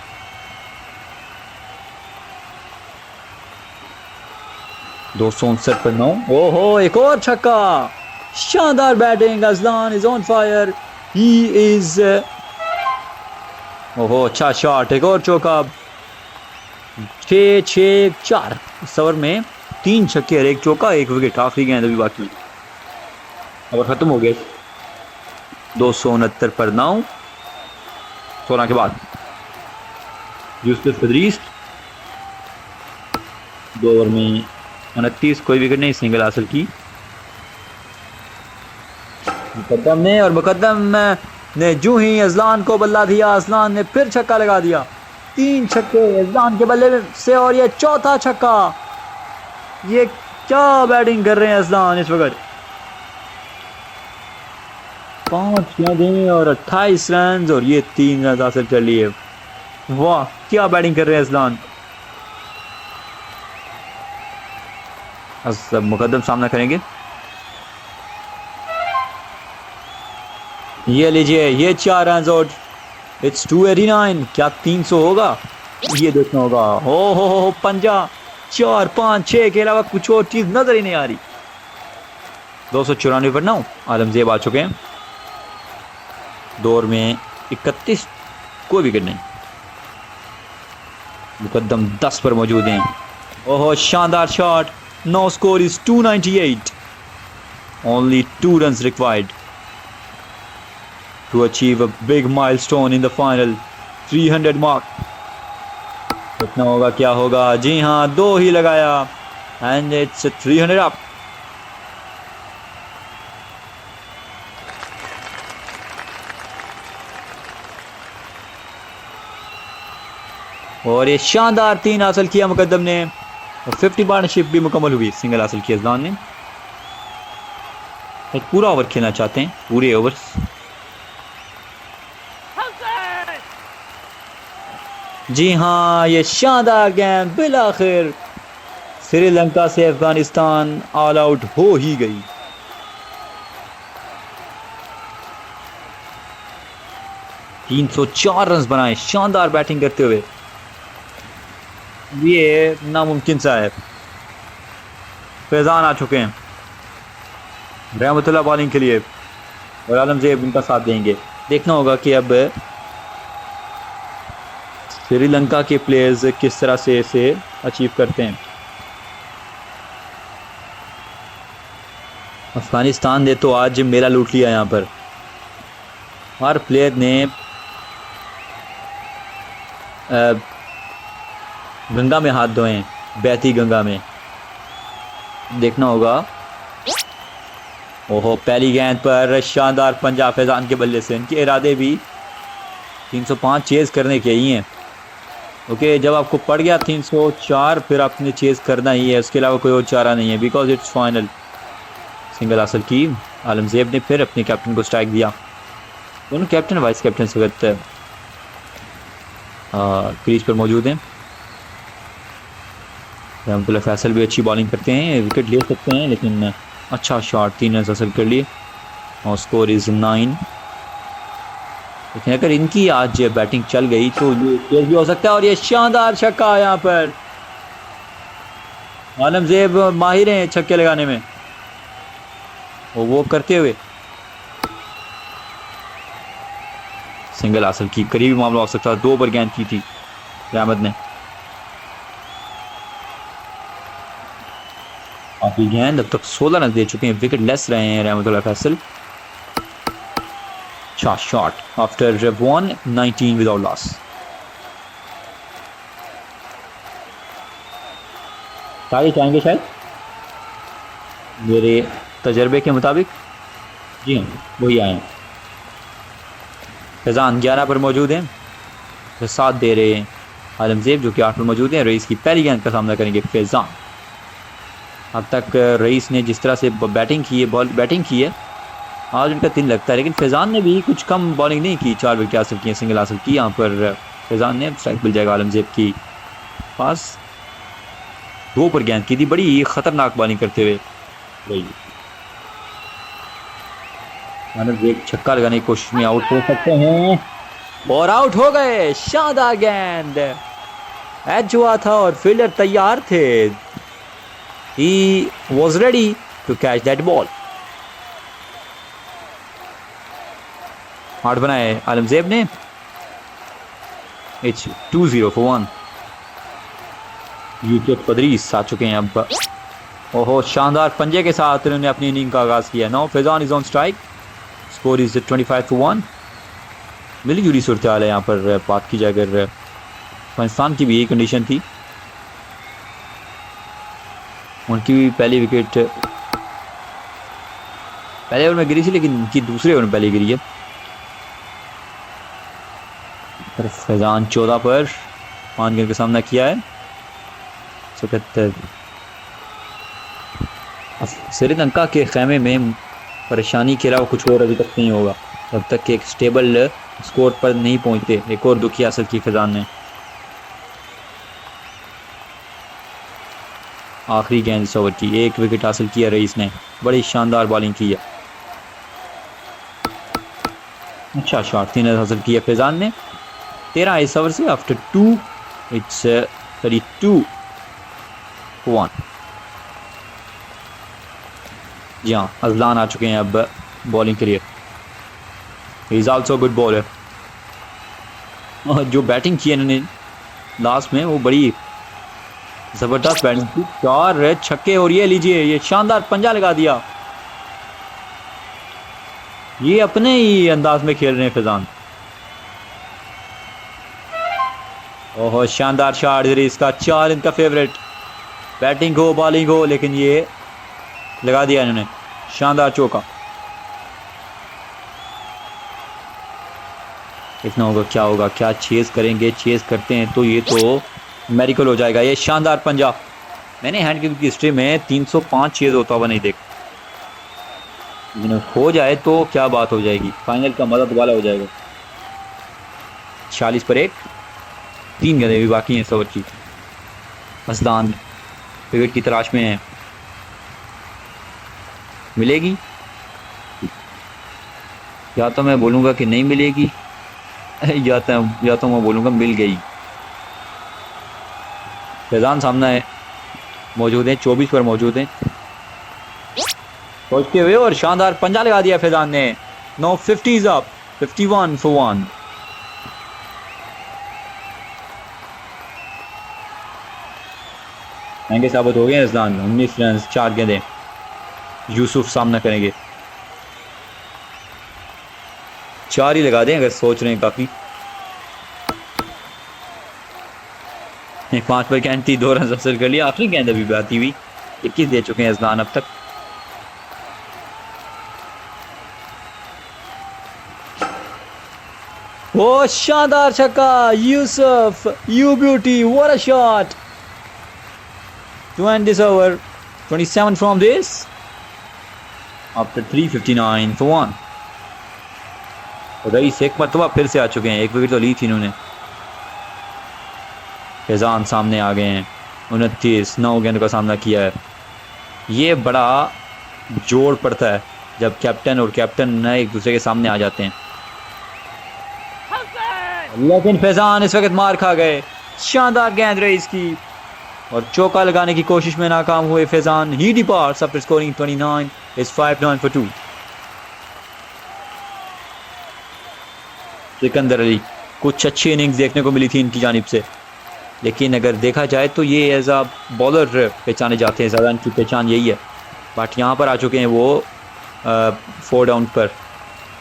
दो 259 पर 9। ओहो, एक और छक्का। शानदार batting, Azlan is on fire, he is. ओहो, अच्छा शॉट, एक और चौका। 6-6-4 इस ओवर में 3 छक्के और 1 चौका, 1 विकेट। आखिरी गेंद अभी बाकी, ओवर खत्म हो गए। 269 पर 9। 16 के बाद यूसुफ फदरीस 2 ओवर में 29, कोई विकेट नहीं, सिंगल हासिल की मुकद्दम ने। और मुकद्दम ने जो ही अजलान को बल्ला दिया, अजलान ने फिर छक्का लगा दिया। 3 छक्के अजलान के बल्ले से और ये चौथा छक्का। ये क्या बैटिंग कर रहे हैं अजलान इस वक्त। 5 गेंदें और 28 रन और ये 3 रन हासिल कर लिए। वाह, क्या बैटिंग कर रहे हैं अजलान। मुकद्दम सामना करेंगे। ये लीजिए, ये 4 रन और इट्स 289। क्या 300 होगा, ये देखना होगा। हो पंजा। 4, 5, 6 के अलावा कुछ और चीज नजर ही नहीं आ रही। 294 पर 9 आलमजेब आ चुके हैं। 2 ओवर में 31, कोई विकेट नहीं। मुकद्दम 10 पर मौजूद हैं। ओहो, शानदार shot. Now score is 298. Only 2 runs required to achieve a big milestone in the final 300 mark. कितना होगा, क्या होगा। जी हाँ, 2 ही लगाया and it's 300 up. और ये शानदार 3 हासिल किया मुकद्दम ने और 50 पार्टनरशिप भी मुकम्मल हुई। सिंगल हासिल किया अजलान ने। एक पूरा ओवर खेलना चाहते हैं, पूरे ओवर्स। जी हाँ, ये शानदार गेंद बिलाखिर श्रीलंका से अफगानिस्तान ऑल आउट हो ही गई। तीन 304 रन बनाए शानदार बैटिंग करते हुए। ये नामुमकिन सा है। फैजान आ चुके हैं रहमतुल्लाह बॉलिंग के लिए और आलमजेब उनका साथ देंगे। देखना होगा कि अब श्रीलंका के प्लेयर्स किस तरह से इसे अचीव करते हैं। अफगानिस्तान ने तो आज मेला लूट लिया। यहाँ पर हर प्लेयर ने गंगा में हाथ धोए, बहती गंगा में। देखना होगा। ओहो, पहली गेंद पर शानदार पंजा फैजान के बल्ले से। इनके इरादे भी 305 चेज करने के ही हैं। ओके, जब आपको पड़ गया 304 फिर आपने चेज करना ही है, उसके अलावा कोई और चारा नहीं है, बिकॉज इट्स फाइनल। सिंगल हासिल की। आलमजेब ने फिर अपने कैप्टन को स्ट्राइक दिया। दोनों कैप्टन वाइस कैप्टन इस वक्त क्रीज पर मौजूद हैं। रहमतुल्लाह फैसल भी अच्छी बॉलिंग करते हैं, विकेट ले सकते हैं, लेकिन अच्छा शॉट, 3 रन हासिल कर लिए और स्कोर इज 9। लेकिन अगर इनकी आज बैटिंग चल गई तो ये तेज भी हो सकता है। और ये शानदार छक्का यहाँ पर, आलमजेब माहिर हैं छक्के लगाने में, वो करते हुए सिंगल हासिल की। करीबी मामला हो सकता है, 2 ओवर गेंद की थी रहमत ने। काफी गेंद, अब तक 16 रन दे चुके हैं, विकेट लेस रहे हैं रहमतुल्लाह Faisal. Shot after 119 without loss. सारे चाहेंगे शायद मेरे तजर्बे के मुताबिक। जी हाँ, वही आए हैं। फैजान 11 पर मौजूद हैं, तो साथ दे रहे हैं आलमजेब जो कि 8 पर मौजूद हैं। रईस की पहली गेंद का सामना करेंगे फैजान। अब तक रईस ने जिस तरह से बैटिंग की है आज उनका 3 लगता है, लेकिन फैजान ने भी कुछ कम बॉलिंग नहीं की, 4 विकेट हासिल किए, सिंगल हासिल की यहाँ पर फैजान ने। स्ट्राइक मिल जाएगा आलमजेब की पास। 2 पर गेंद की थी, बड़ी खतरनाक बॉलिंग करते हुए आलमजेब छक्का लगाने की कोशिश में आउट हो सकते हैं और आउट हो गए। शानदार गेंद, एज हुआ था और फील्डर तैयार थे। He was ready to catch that ball. 8 बनाए आलमजेब ने। It's 2-0 for 1। यूकेट पदरीस आ चुके हैं अब। ओहो, शानदार पंजे के साथ उन्होंने अपनी इनिंग का आगाज किया। Now Faizan is on strike, score is 25 for 1। मिली जुली सूरत हाल है यहाँ पर। बात की जाए अगर पाकिस्तान की भी यही कंडीशन थी, उनकी भी पहली विकेट पहले ओवर में गिरी थी, लेकिन उनकी दूसरे ओवर में पहले गिरी है। फैजान 14 पर 5 गेंद का सामना किया है। श्रीलंका के खेमे में परेशानी के अलावा कुछ और अभी तक नहीं होगा जब तक कि एक स्टेबल स्कोर पर नहीं पहुंचते। एक और दुखी हासिल की फैजान ने। आखिरी गेंद इस ओवर की, 1 विकेट हासिल किया रईस ने, बड़ी शानदार बॉलिंग की है। अच्छा शॉट, 3 रन हासिल किया फैजान ने। 13 इस ओवर से आफ्टर 2। It's 32 for 1। जी हाँ, अजलान आ चुके हैं अब बॉलिंग के लिए। He is also good bowler. जो बैटिंग की है इन्होंने लास्ट में वो बड़ी जबरदस्त बैटिंग थी। 4 छक्के और ये लीजिए, ये शानदार पंजा लगा दिया। ये अपने ही अंदाज में खेल रहे हैं फैजान। ओहो, शानदार शॉट इसका, 4 इनका फेवरेट। बैटिंग हो बॉलिंग हो, लेकिन ये लगा दिया इन्होंने, शानदार चौका। देखना होगा क्या होगा, क्या चेज करेंगे। चेज करते हैं तो ये तो मेरिकल हो जाएगा। ये शानदार पंजा, मैंने हैंड की हिस्ट्री में 305 चेज होता हुआ नहीं देखा, लेकिन हो जाए तो क्या बात हो जाएगी। फाइनल का मजा दोबारा हो जाएगा। 46 पर 1, 3 गेंदें भी बाकी हैं इस ओवर की। असदान विकेट की तलाश में है, मिलेगी या तो मैं बोलूँगा कि नहीं मिलेगी, या तो मैं बोलूँगा मिल गई। फैजान सामने मौजूद हैं, 24 पर मौजूद हैं पहुँचते हुए, और शानदार पंजा लगा दिया फैजान ने। No 50 up, 51 for 1। महंगे साबित हो गए फैजान। 19 रन 4 गेंदें। यूसुफ सामना करेंगे, 4 ही लगा दें अगर सोच रहे हैं काफी। 5 पर गेंद थी, 2 रन हासिल कर लिया। आखिरी गेंद अभी बाती हुई, 21 दे चुके हैं अजलान अब तक। ओ शानदार छक्का Yusuf, you beauty, what a shot to end this over. 27 from this after 3:59 for 1. Rais एक मरतबा फिर से आ चुके हैं, एक विकेट तो ली थी इन्होंने. फैजान सामने आ गए हैं, 29 9 गेंद का सामना किया है. ये बड़ा जोर पड़ता है जब कैप्टन और कैप्टन एक दूसरे के सामने आ जाते हैं. लेकिन फैजान इस वक्त मार खा गए. शानदार गेंद रईस की और चौका लगाने की कोशिश में नाकाम हुए Faizan. He departs after scoring 29. Is 5-9 for 2. Sikandar Ali, कुछ अच्छी इनिंग्स देखने को मिली थी इनकी जानिब से, लेकिन अगर देखा जाए तो ये एज आ बॉलर पहचाने जाते हैं, ज़्यादा इनकी पहचान यही है. बट यहाँ पर आ चुके हैं वो 4 डाउन पर.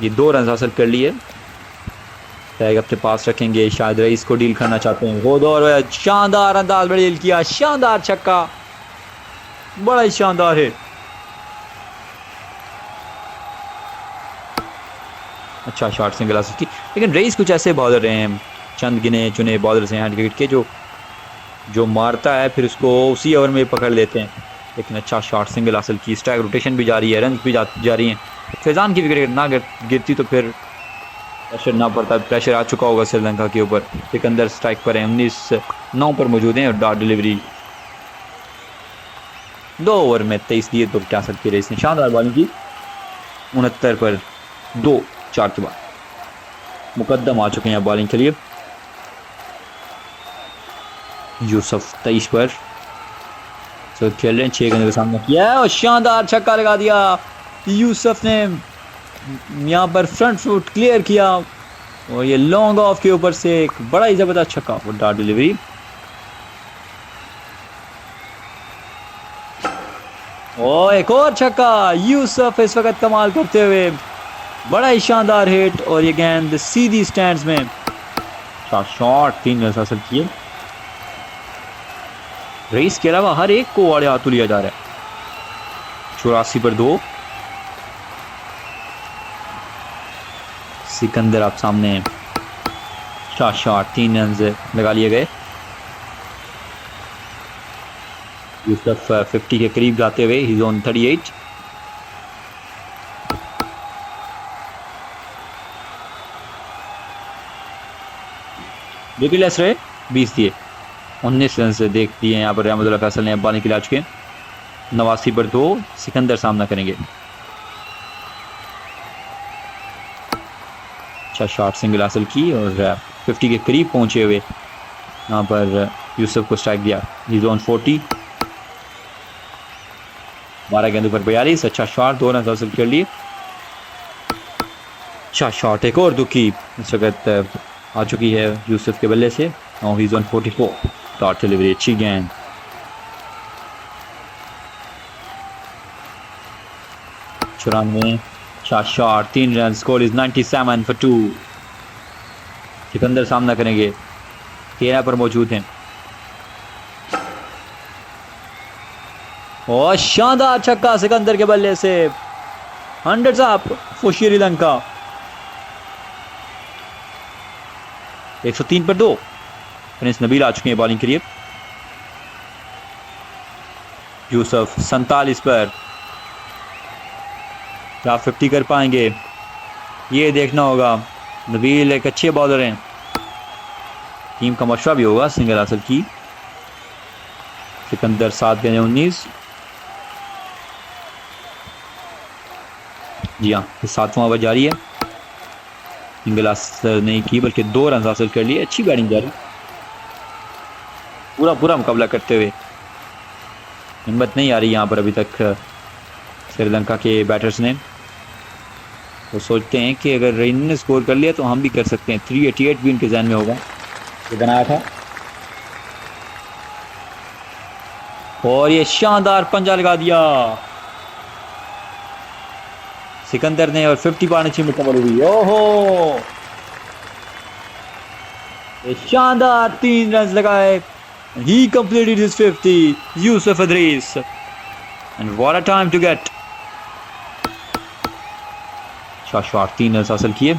ये 2 रन हासिल कर लिए. टैग अपने पास रखेंगे, शायद रईस को डील करना चाहते हैं. वो दौर शानदार अंदाज में डील किया, शानदार छक्का, बड़ा ही शानदार है. अच्छा शॉट सिंगल हासिल की. लेकिन रईस कुछ ऐसे बॉलर रहे हैं, चंद गिने चुने बॉलर्स हैं क्रिकेट के जो मारता है फिर उसको उसी ओवर में पकड़ लेते हैं. लेकिन अच्छा शॉट सिंगल हासिल की. स्ट्राइक रोटेशन भी जारी है, रन भी जारी हैं. फैजान की विकेट ना गिरती तो फिर प्रेशर ना पड़ता. प्रेशर आ चुका होगा श्रीलंका के ऊपर. सिकंदर स्ट्राइक पर है, 19-9 पर मौजूद हैं और डॉट डिलीवरी. 2 ओवर में 23 दिए तो क्या सकती रईस ने. शानदार बॉलिंग की. 69 पर 2 4 के बाद मुकद्दम आ चुके हैं बॉलिंग के लिए. यूसुफ 23 पर तो खेल रहे हैं, 6 गेंद का सामना किया है और शानदार छक्का लगा दिया. यूसुफ ने यहाँ पर फ्रंट फुट क्लियर किया और ये लॉन्ग ऑफ के ऊपर से एक बड़ा ही जबरदस्त छक्का और डॉट डिलीवरी. और एक और छक्का. यूसुफ इस वक्त कमाल करते हुए, बड़ा ही शानदार हिट और ये गेंद सीधी स्टैंड्स में. शॉट 3 रन हासिल किए. रईस के अलावा हर एक को आड़े हाथों लिया जा रहा है. 84 पर 2. सिकंदर आप सामने. शॉट 3 रन लगा लिए गए. यूसुफ 50 के करीब जाते हुए ही ऑन 38. विकेट लेस रहे, 20 दिए, 19 रन से देख दिए यहाँ पर रहमतुल्लाह फैसल ने बॉलिंग के लिए आ चुके हैं. 89 पर 2. सिकंदर सामना करेंगे. अच्छा शॉट सिंगल हासिल की और 50 के करीब पहुंचे हुए यहाँ पर यूसुफ को स्ट्राइक दिया. ही ऑन 40. 12 गेंदों पर 42. अच्छा शॉट, 2 रन हासिल कर लिए. अच्छा शॉट एक और दुखी इस वक्त आ चुकी है यूसुफ के बल्ले से. Now he is on 44. Dot delivery, अच्छी गेंद. चौरानवे. Shot 3 run. Score is 97 for 2. Sikandar सामना करेंगे, 13 पर मौजूद हैं. और शानदार छक्का सिकंदर के बल्ले से. 100 अप फॉर श्रीलंका. 103 पर 2. प्रिंस नबील आ चुके हैं बॉलिंग के लिए. यूसुफ 47 पर. क्या 50 कर पाएंगे, ये देखना होगा. नबील एक अच्छे बॉलर हैं, टीम का मशवरा भी होगा. सिंगल हासिल की. सिकंदर 7 गेंदें 19. जी हाँ, 7वां ओवर जारी है. सिंगल हासिल नहीं की बल्कि 2 रन हासिल कर लिए. अच्छी बैटिंग जारी, पूरा मुकाबला करते हुए. हिम्मत नहीं आ रही यहाँ पर अभी तक श्रीलंका के बैटर्स ने. वो सोचते हैं कि अगर रेन ने स्कोर कर लिया तो हम भी कर सकते हैं. 388 भी इनके जहन में होगा, ये बनाया था. और ये शानदार पंजा लगा दिया सिकंदर ने और 50 पार्टनरशिप मुकम्मल हुई. ओहो, ये शानदार 3 रन लगाए. He completed his 50. Yusuf Idris. And what a time to get. Shot 3 run हासिल किए.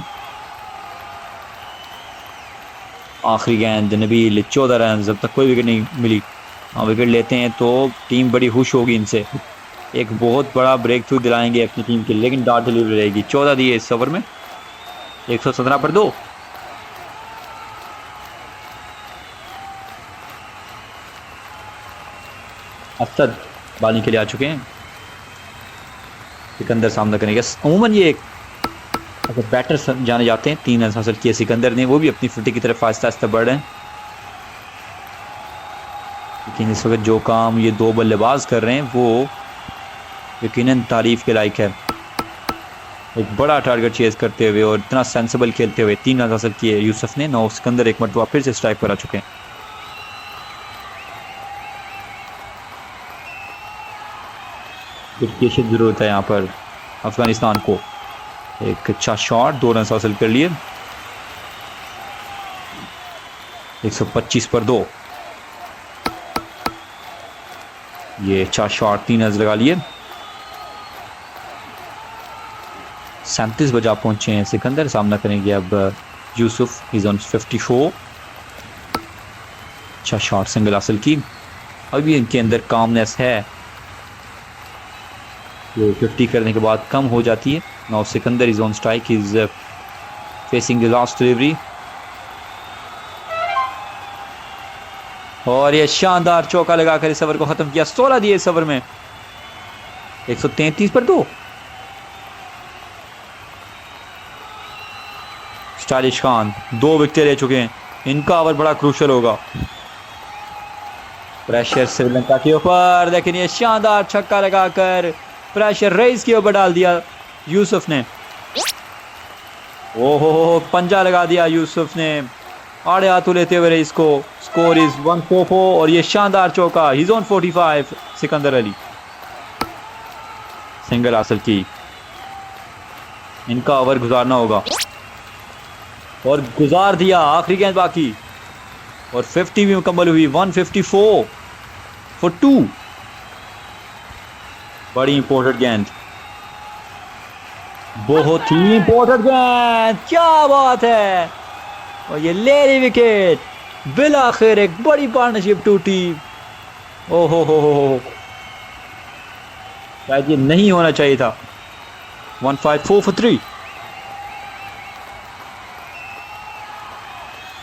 आखिरी गेंद नबील 14 रन, जब तक कोई विकेट नहीं मिली। हाँ विकेट लेते हैं तो टीम बड़ी खुश होगी इनसे, एक बहुत बड़ा ब्रेक थ्रू दिलाएंगे अपनी टीम के लिए, लेकिन डार्ट डिलीवरी रहेगी। 14 दिए इस ओवर में, 117 पर 2। असद बॉलिंग के लिए आ चुके हैं, सिकंदर सामना करेंगे। अमूमन ये एक अगर बैटर जाने जाते हैं, 3 रन हासिल किए सिकंदर ने, वो भी अपनी 50 की तरफ आहिस्ता आहिस्ता बढ़ रहे हैं। लेकिन इस वक्त जो काम ये 2 बल्लेबाज कर रहे हैं वो यकीनन तारीफ के लायक है। एक बड़ा टारगेट चेज करते हुए और इतना सेंसिबल खेलते हुए 3 रन हासिल किए यूसुफ ने। 9 सिकंदर एक मरतबा फिर से स्ट्राइक पर आ चुके हैं। की जरूरत है यहाँ पर अफगानिस्तान को। एक अच्छा शॉट, 2 रन हासिल कर लिए। 125 पर 2। ये अच्छा शॉट, 3 रन लगा लिए। 37 बजा पहुंचे हैं सिकंदर, सामना करेंगे अब यूसुफ। Is on 54। अच्छा शॉट, सिंगल हासिल की। अभी इनके अंदर कामनेस है, वो 50 करने के बाद कम हो जाती है। Now Sikandar is on strike, is facing the last delivery. और ये शानदार चौका लगाकर इस ओवर को खत्म किया। 16 दिए इस ओवर में, 133 पर 2। स्टाइलिश खान 2 विकेट ले चुके हैं, इनका ओवर बड़ा क्रूशल होगा। प्रेशर श्रीलंका के ऊपर, लेकिन ये शानदार छक्का लगाकर प्रेशर रेस के ऊपर डाल दिया यूसुफ ने। ओहो, पंजा लगा दिया यूसुफ ने, आड़े हाथों लेते हुए रेस को। स्कोर इज 144 और ये शानदार चौका, his on 45। Sikandar Ali single हासिल की, इनका ओवर गुजारना होगा और गुजार दिया। आखिरी गेंद बाकी और 50 भी मुकम्मल हुई। 154 फॉर 2। बड़ी इंपॉर्टेंट गेंद, बहुत ही इंपॉर्टेंट गेंद, क्या बात है। और ये ले ली विकेट, बिल आखिर एक बड़ी पार्टनरशिप टूटी। ओहो हो, शायद ये नहीं होना चाहिए था। 154 फॉर 3।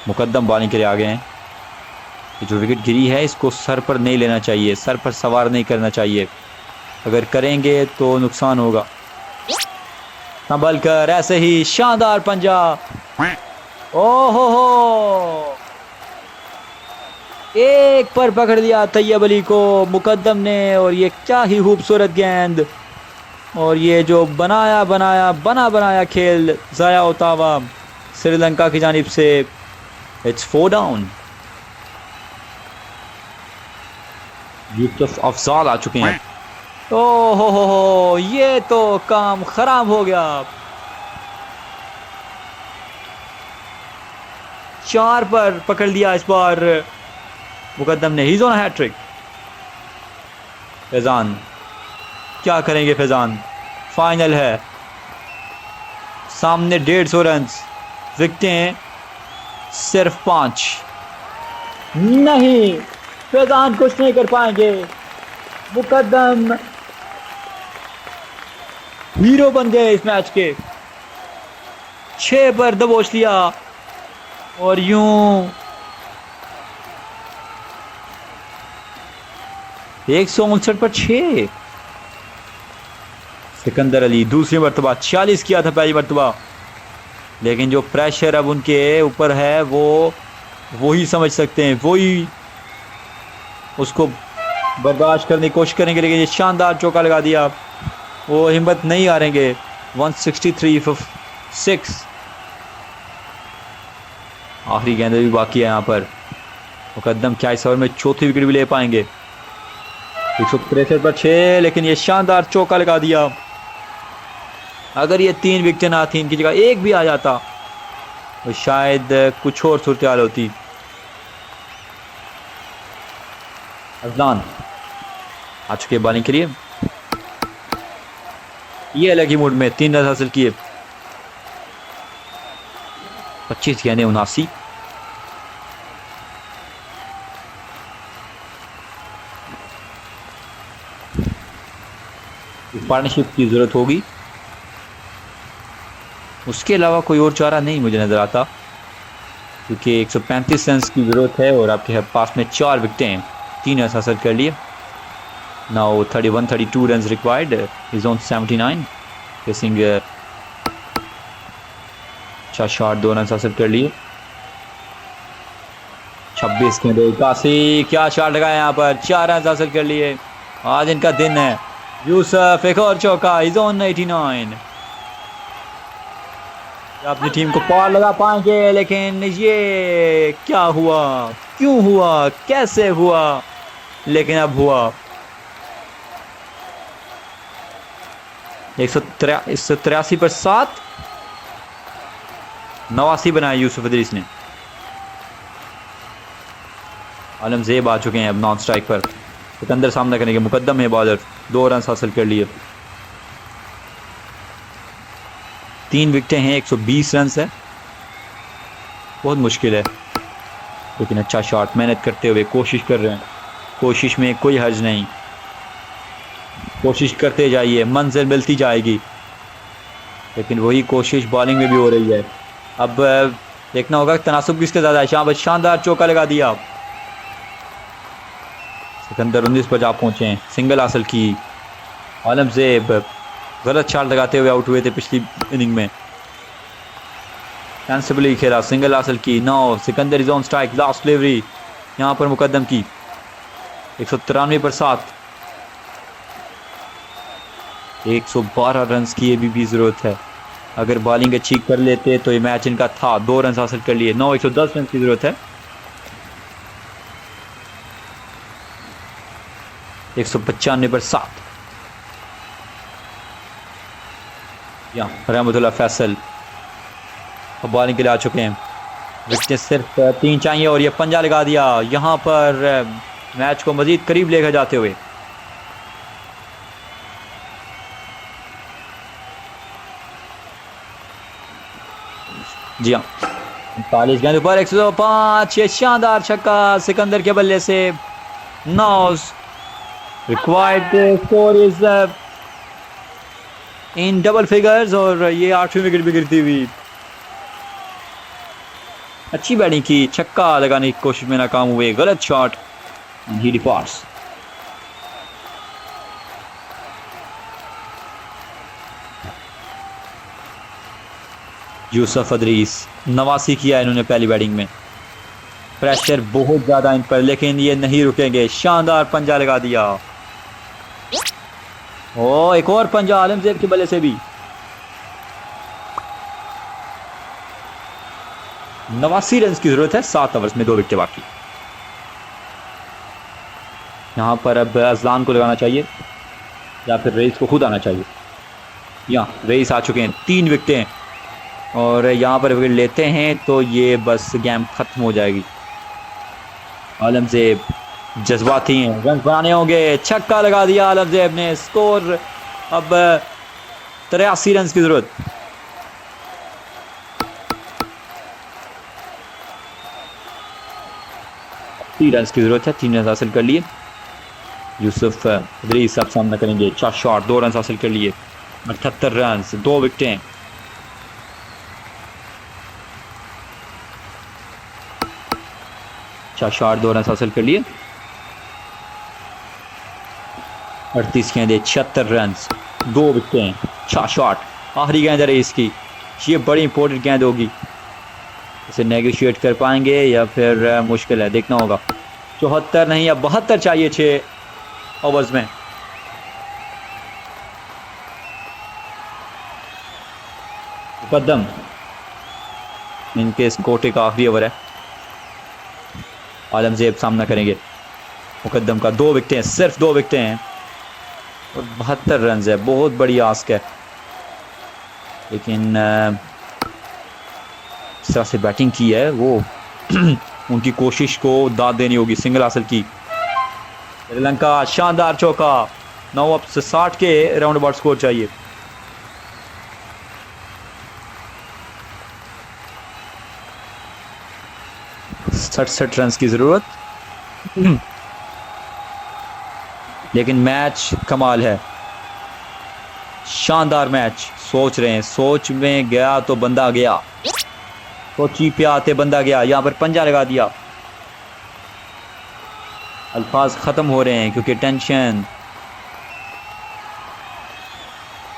मुकद्दम बॉलिंग के लिए आ गए हैं। ये जो विकेट गिरी है इसको सर पर नहीं लेना चाहिए, सर पर सवार नहीं करना चाहिए, अगर करेंगे तो नुकसान होगा। संभल कर, ऐसे ही शानदार पंजा। ओहो हो, एक पर पकड़ लिया तैयब अली को मुकद्दम ने। और ये क्या ही खूबसूरत गेंद, और ये जो बनाया खेल ज़ाया होता हुआ श्रीलंका की जानिब से। It's 4 down. यूसुफ अफजाल आ चुके हैं। ओहो हो, ये तो काम खराब हो गया। 4 पर पकड़ लिया इस बार मुकद्दम ने। ही ऑन हैट्रिक। फैजान क्या करेंगे? फैजान फाइनल है, सामने 150 रन, विकेटें सिर्फ 5। नहीं, फैजान कुछ नहीं कर पाएंगे। मुकद्दम हीरो बन गए इस मैच के। 6 पर दबोच लिया और यूं 159 पर 6। सिकंदर अली दूसरी मरतबा 40 किया था पहली मरतबा, लेकिन जो प्रेशर अब उनके ऊपर है वो ही समझ सकते हैं, वो ही उसको बर्दाश्त करने की कोशिश करेंगे। लेकिन ये शानदार चौका लगा दिया, वो हिम्मत नहीं हारेंगे। 163 for 6। आखिरी गेंद भी बाकी है यहाँ पर। मुकद्दम क्या इस ओवर में चौथी विकेट भी ले पाएंगे? 163 पर 6, लेकिन ये शानदार चौका लगा दिया। अगर ये 3 विकेट ना थी, इनकी जगह 1 भी आ जाता तो शायद कुछ और सूरत हाल होती। अजलान आ चुके बॉलिंग के लिए। ये अलग ही मूड में 3 रन हासिल किए। 25 गेंदें 79। पार्टनरशिप की ज़रूरत होगी, उसके अलावा कोई और चारा नहीं मुझे नज़र आता, क्योंकि 135 रन की ज़रूरत है और आपके पास में 4 विकेटें हैं, 3 रन हासिल कर लिए। Now 31-32 run required, is on 79 facing. अच्छा शॉट, 2 रन हासिल कर लिए। 26 के दो, कासी क्या शॉट लगाया यहाँ पर, 4 रन हासिल कर लिए। आज इनका दिन है। यूसुफ एक और चौका, इज ऑन 89। अपनी टीम को पार लगा पाएंगे, लेकिन ये क्या हुआ, क्यों हुआ, कैसे हुआ, लेकिन अब हुआ। 183 पर 7, 89 बनाया यूसुफ इदरीस ने। आलमजेब आ चुके हैं अब नॉन स्ट्राइक पर, सिकंदर सामना करने के मुकद्दम है बॉलर। 2 रन हासिल कर लिए, 3 विकेटें हैं, 120 रन है, बहुत मुश्किल है। लेकिन अच्छा शॉट, मेहनत करते हुए कोशिश कर रहे हैं, कोशिश में कोई हर्ज नहीं, कोशिश करते जाइए, मंजिल मिलती जाएगी। लेकिन वही कोशिश बॉलिंग में भी हो रही है। अब देखना होगा तनासुब किसके ज़्यादा है। शानदार चौका लगा दिया, सिकंदर 19 पर जा पहुंचे हैं, सिंगल हासिल की। आलमजेब गलत शॉट लगाते हुए आउट हुए थे पिछली इनिंग में, सेंसिबली खेला, सिंगल हासिल की। 9, Sikandar is on strike, last delivery यहाँ पर मुकद्दम की। 193 पर 7, 112 रन की अभी भी ज़रूरत है। अगर बॉलिंग अच्छी कर लेते तो ये मैच इनका था। 2 रन हासिल कर लिए। 9, 110 रन की ज़रूरत है। 195 पर 7, रहमतुल्लाह फैसल बॉलिंग के लिए आ चुके हैं। विकेट सिर्फ 3 चाहिए और ये पंजा लगा दिया यहाँ पर, मैच को मजीद करीब लेकर जाते हुए। जी हाँ, 45 गेंद पर 105, ये शानदार छक्का सिकंदर के बल्ले से। 9 required score is in double figures, और ये 8वीं विकेट भी गिरती हुई। अच्छी बैटिंग की, छक्का लगाने की कोशिश में नाकाम हुए, गलत शॉट, ही डिपार्ट्स। यूसुफ इदरीस 89 किया इन्होंने पहली बैटिंग में, प्रेशर बहुत ज्यादा इन पर, लेकिन ये नहीं रुकेंगे। शानदार पंजा लगा दिया, ओ एक और पंजा आलमजेब के बल्ले से भी। 89 रन की जरूरत है, 7 ओवर्स में 2 विकेट बाकी। यहाँ पर अब अजलान को लगाना चाहिए या फिर रईस को खुद आना चाहिए। यहाँ रईस आ चुके हैं, 3 विकेटें, और यहाँ पर विकेट लेते हैं तो ये बस गेम खत्म हो जाएगी। आलमजेब जज्बाती हैं, रन बनाने होंगे, छक्का लगा दिया आलमजेब ने। स्कोर अब 83 रन की जरूरत। रन की जरूरत है, 3 रन हासिल कर लिए। यूसुफ इदरीस अब सामना करेंगे, 4 शॉट, 2 रन हासिल कर लिए। 78 रन, 2 विकेटें। शॉट, 2 रन हासिल कर लिए। 38 गेंदें, 76 रन, 2 विकेटें, 6 शॉट। आखिरी गेंद है रईस की, ये बड़ी इंपॉर्टेंट गेंद होगी, इसे नेगोशिएट कर पाएंगे या फिर मुश्किल है, देखना होगा। 74 नहीं, अब 72 चाहिए 6 ओवर्स में। मुकद्दम इनके इस कोटे का आखिरी ओवर है, आलमजेब सामना करेंगे। मुकद्दम का 2 विकेटें, सिर्फ 2 विकेटें हैं और 72 रन है, बहुत बड़ी आस्क है। लेकिन इस तरह से बैटिंग की है वो उनकी कोशिश को दाद देनी होगी। सिंगल हासिल की श्रीलंका, शानदार चौका। 9 अब 60 के राउंड अबाउट स्कोर चाहिए। सड़सठ रन की जरूरत, लेकिन मैच कमाल है। शानदार मैच। सोच रहे हैं, सोच में गया तो बंदा गया, सोची पे आते बंदा गया, यहाँ पर पंजा लगा दिया। अल्फाज ख़त्म हो रहे हैं क्योंकि टेंशन।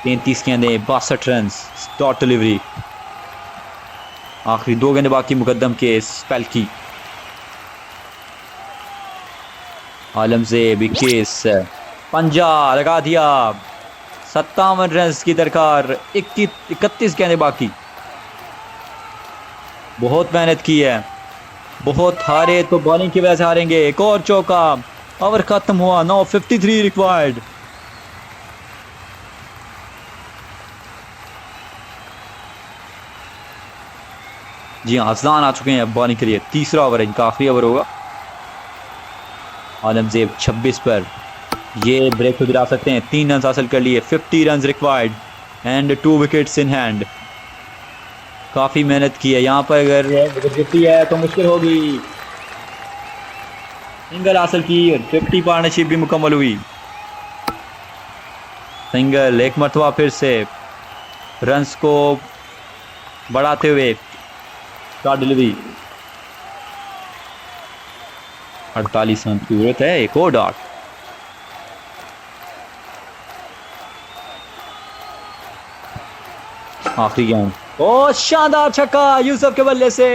33 गेंदें 62 रन, डॉट डिलीवरी। आखिरी 2 गेंदें बाकी मुकद्दम के स्पेल की। आलमज़ेब 21, पंजा लगा दिया। 57 रन की दरकार, 31 गेंदें बाकी। बहुत मेहनत की है, बहुत हारे तो बॉलिंग की वजह से हारेंगे। एक और चौका, ओवर खत्म हुआ। 53 रिक्वायर्ड। जी हाँ, अजलान आ चुके हैं बॉलिंग के लिए। तीसरा ओवर है, इनका आखिरी ओवर होगा। आलमज़ेब 26 पर ये ब्रेक तो दिला सकते हैं। 3 रन हासिल कर लिए। 50 run required and 2 wickets in hand. काफ़ी मेहनत की है यहाँ पर, अगर विकेट गिरती है तो मुश्किल होगी। सिंगल हासिल की, 50 पार्टनरशिप भी मुकम्मल हुई। सिंगल एक मरतबा फिर से रन्स को बढ़ाते हुए। शॉर्ट डिलीवरी, 48 रन की जरूरत है। एक और डॉट। आखिरी गेंद, ओ शानदार छक्का यूसुफ के बल्ले से।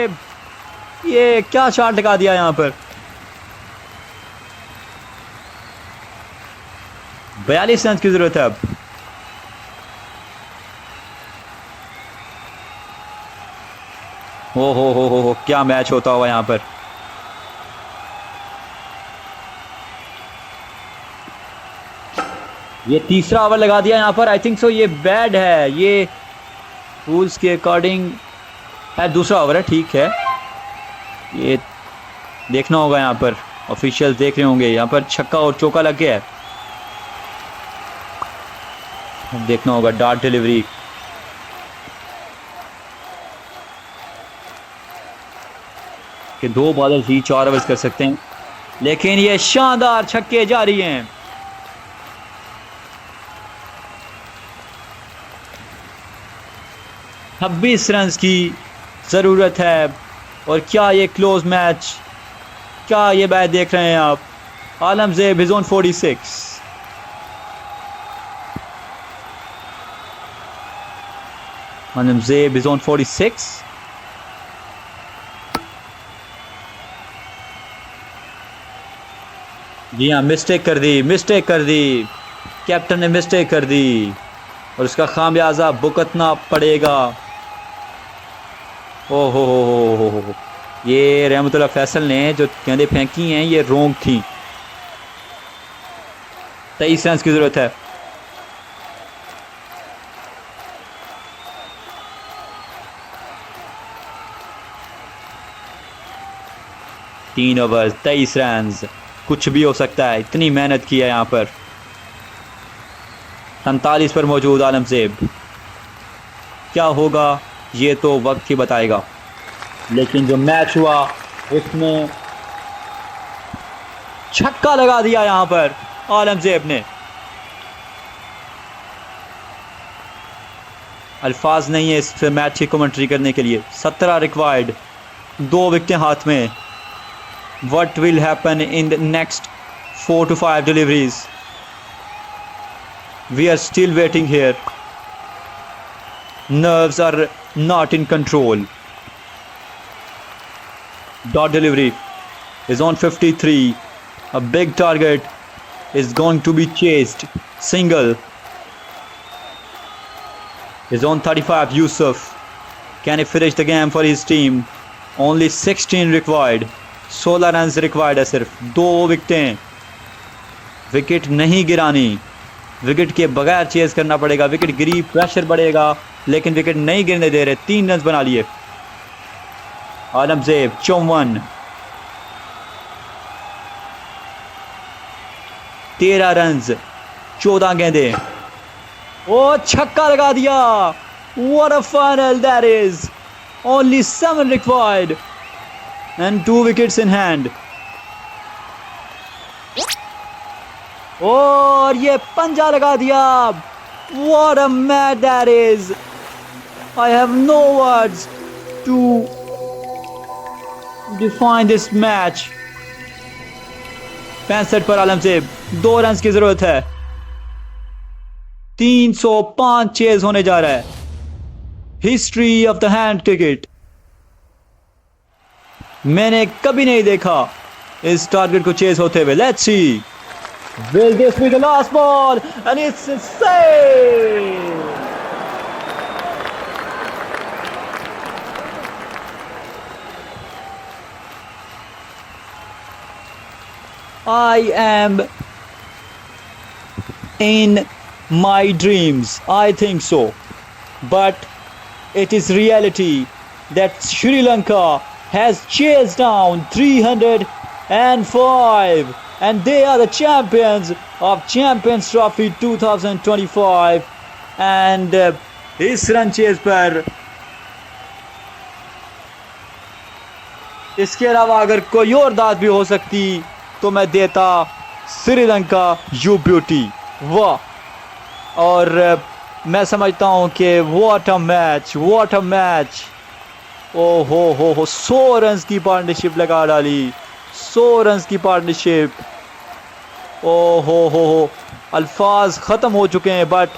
ये क्या शॉट लगा दिया यहाँ पर। 42 रन की जरूरत है अब। हो क्या मैच होता हुआ यहाँ पर। ये तीसरा ओवर लगा दिया यहाँ पर। आई थिंक सो ये बैड है, ये रूल्स के अकॉर्डिंग है। दूसरा ओवर है, ठीक है। ये देखना होगा यहाँ पर, ऑफिशियल देख रहे होंगे। यहाँ पर छक्का और चौका लग गया है, देखना होगा। डॉट डिलीवरी, कि 2 बॉलर ही 4 ओवर्स कर सकते हैं, लेकिन ये शानदार छक्के जारी हैं। छब्बीस रन की ज़रूरत है। और क्या ये क्लोज मैच, क्या ये मैच देख रहे हैं आप। Alamzeb is on 46। Alamzeb is on 46। जी हाँ, मिस्टेक कर दी। कैप्टन ने मिस्टेक कर दी और उसका खामियाजा भुगतना पड़ेगा। हो। ये रहमतुल्लाह फैसल ने जो गेंदें फेंकी हैं ये रॉन्ग थी। 23 रन की ज़रूरत है। तीन ओवर 23 रन, कुछ भी हो सकता है। इतनी मेहनत की है यहाँ पर। 47 पर मौजूद आलमज़ेब। क्या होगा ये तो वक्त ही बताएगा, लेकिन जो मैच हुआ उसमें छक्का लगा दिया यहाँ पर आलमज़ेब ने। अल्फाज नहीं है इस मैच की कमेंट्री करने के लिए। 17 रिक्वायर्ड, 2 विकेटें हाथ में। What will happen in the next 4 to 5 deliveries? We are still waiting here. Nerves are not in control. Dot delivery is on 53. A big target is going to be chased. Single is on 35. Yusuf, can he finish the game for his team? Only 16 required. 16 run required है सिर्फ। 2 विकेटें, wicket नहीं गिरानी, wicket के बगैर chase करना पड़ेगा। Wicket गिरी pressure बढ़ेगा, लेकिन wicket नहीं गिरने दे रहे। 3 रन बना लिए। आलमज़ेब 54, 13 रन 14 गेंदें। ओ छक्का लगा दिया। What a final that is. Only 7 required and 2 wickets in hand. और ये पंजा लगा दिया। What a match that is! I have no words to define this match. 65 पर आलम से 2 रन की जरूरत है. 305 चेज होने जा रहा है. History of the hand cricket. मैंने कभी नहीं देखा इस टारगेट को चेज होते हुए. Let's see. Will this be the last ball? And it's insane! I am in my dreams. I think so. But it is reality that Sri Lanka has chased down 305 and they are the champions of Champions Trophy 2025 and इस run chase पर इसके अलावा अगर कोई और दाद भी हो सकती तो मैं देता श्रीलंका यू ब्यूटी. वाह. और मैं समझता हूँ कि व्हाट अ मैच. ओ हो 100 रन की पार्टनरशिप लगा डाली. 100 रन की पार्टनरशिप. ओ हो अल्फाज ख़त्म हो चुके हैं. But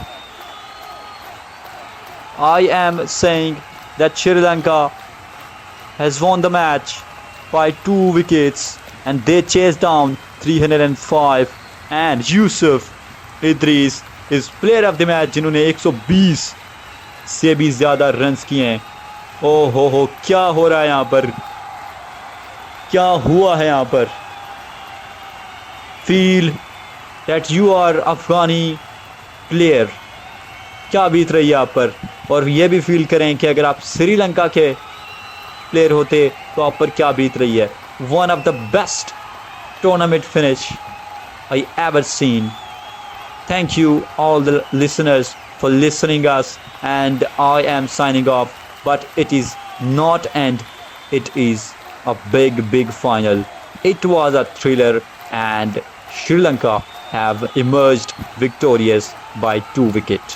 I am saying that Sri Lanka has won the match by 2 wickets and they chased down 305 and Yusuf Idris is player of the match जिन्होंने 120 से भी ज़्यादा रन्स किए हैं. ओ हो क्या हो रहा है यहाँ पर. क्या हुआ है यहाँ पर. फील दैट यू आर अफगानी प्लेयर. क्या बीत रही है आप पर. और ये भी फील करें कि अगर आप श्रीलंका के प्लेयर होते तो आप पर क्या बीत रही है. One of the best tournament finish I ever seen. Thank you all the listeners for listening us and I am signing off. But it is not and. It is a big final. It was a thriller and Sri Lanka have emerged victorious by 2 wickets.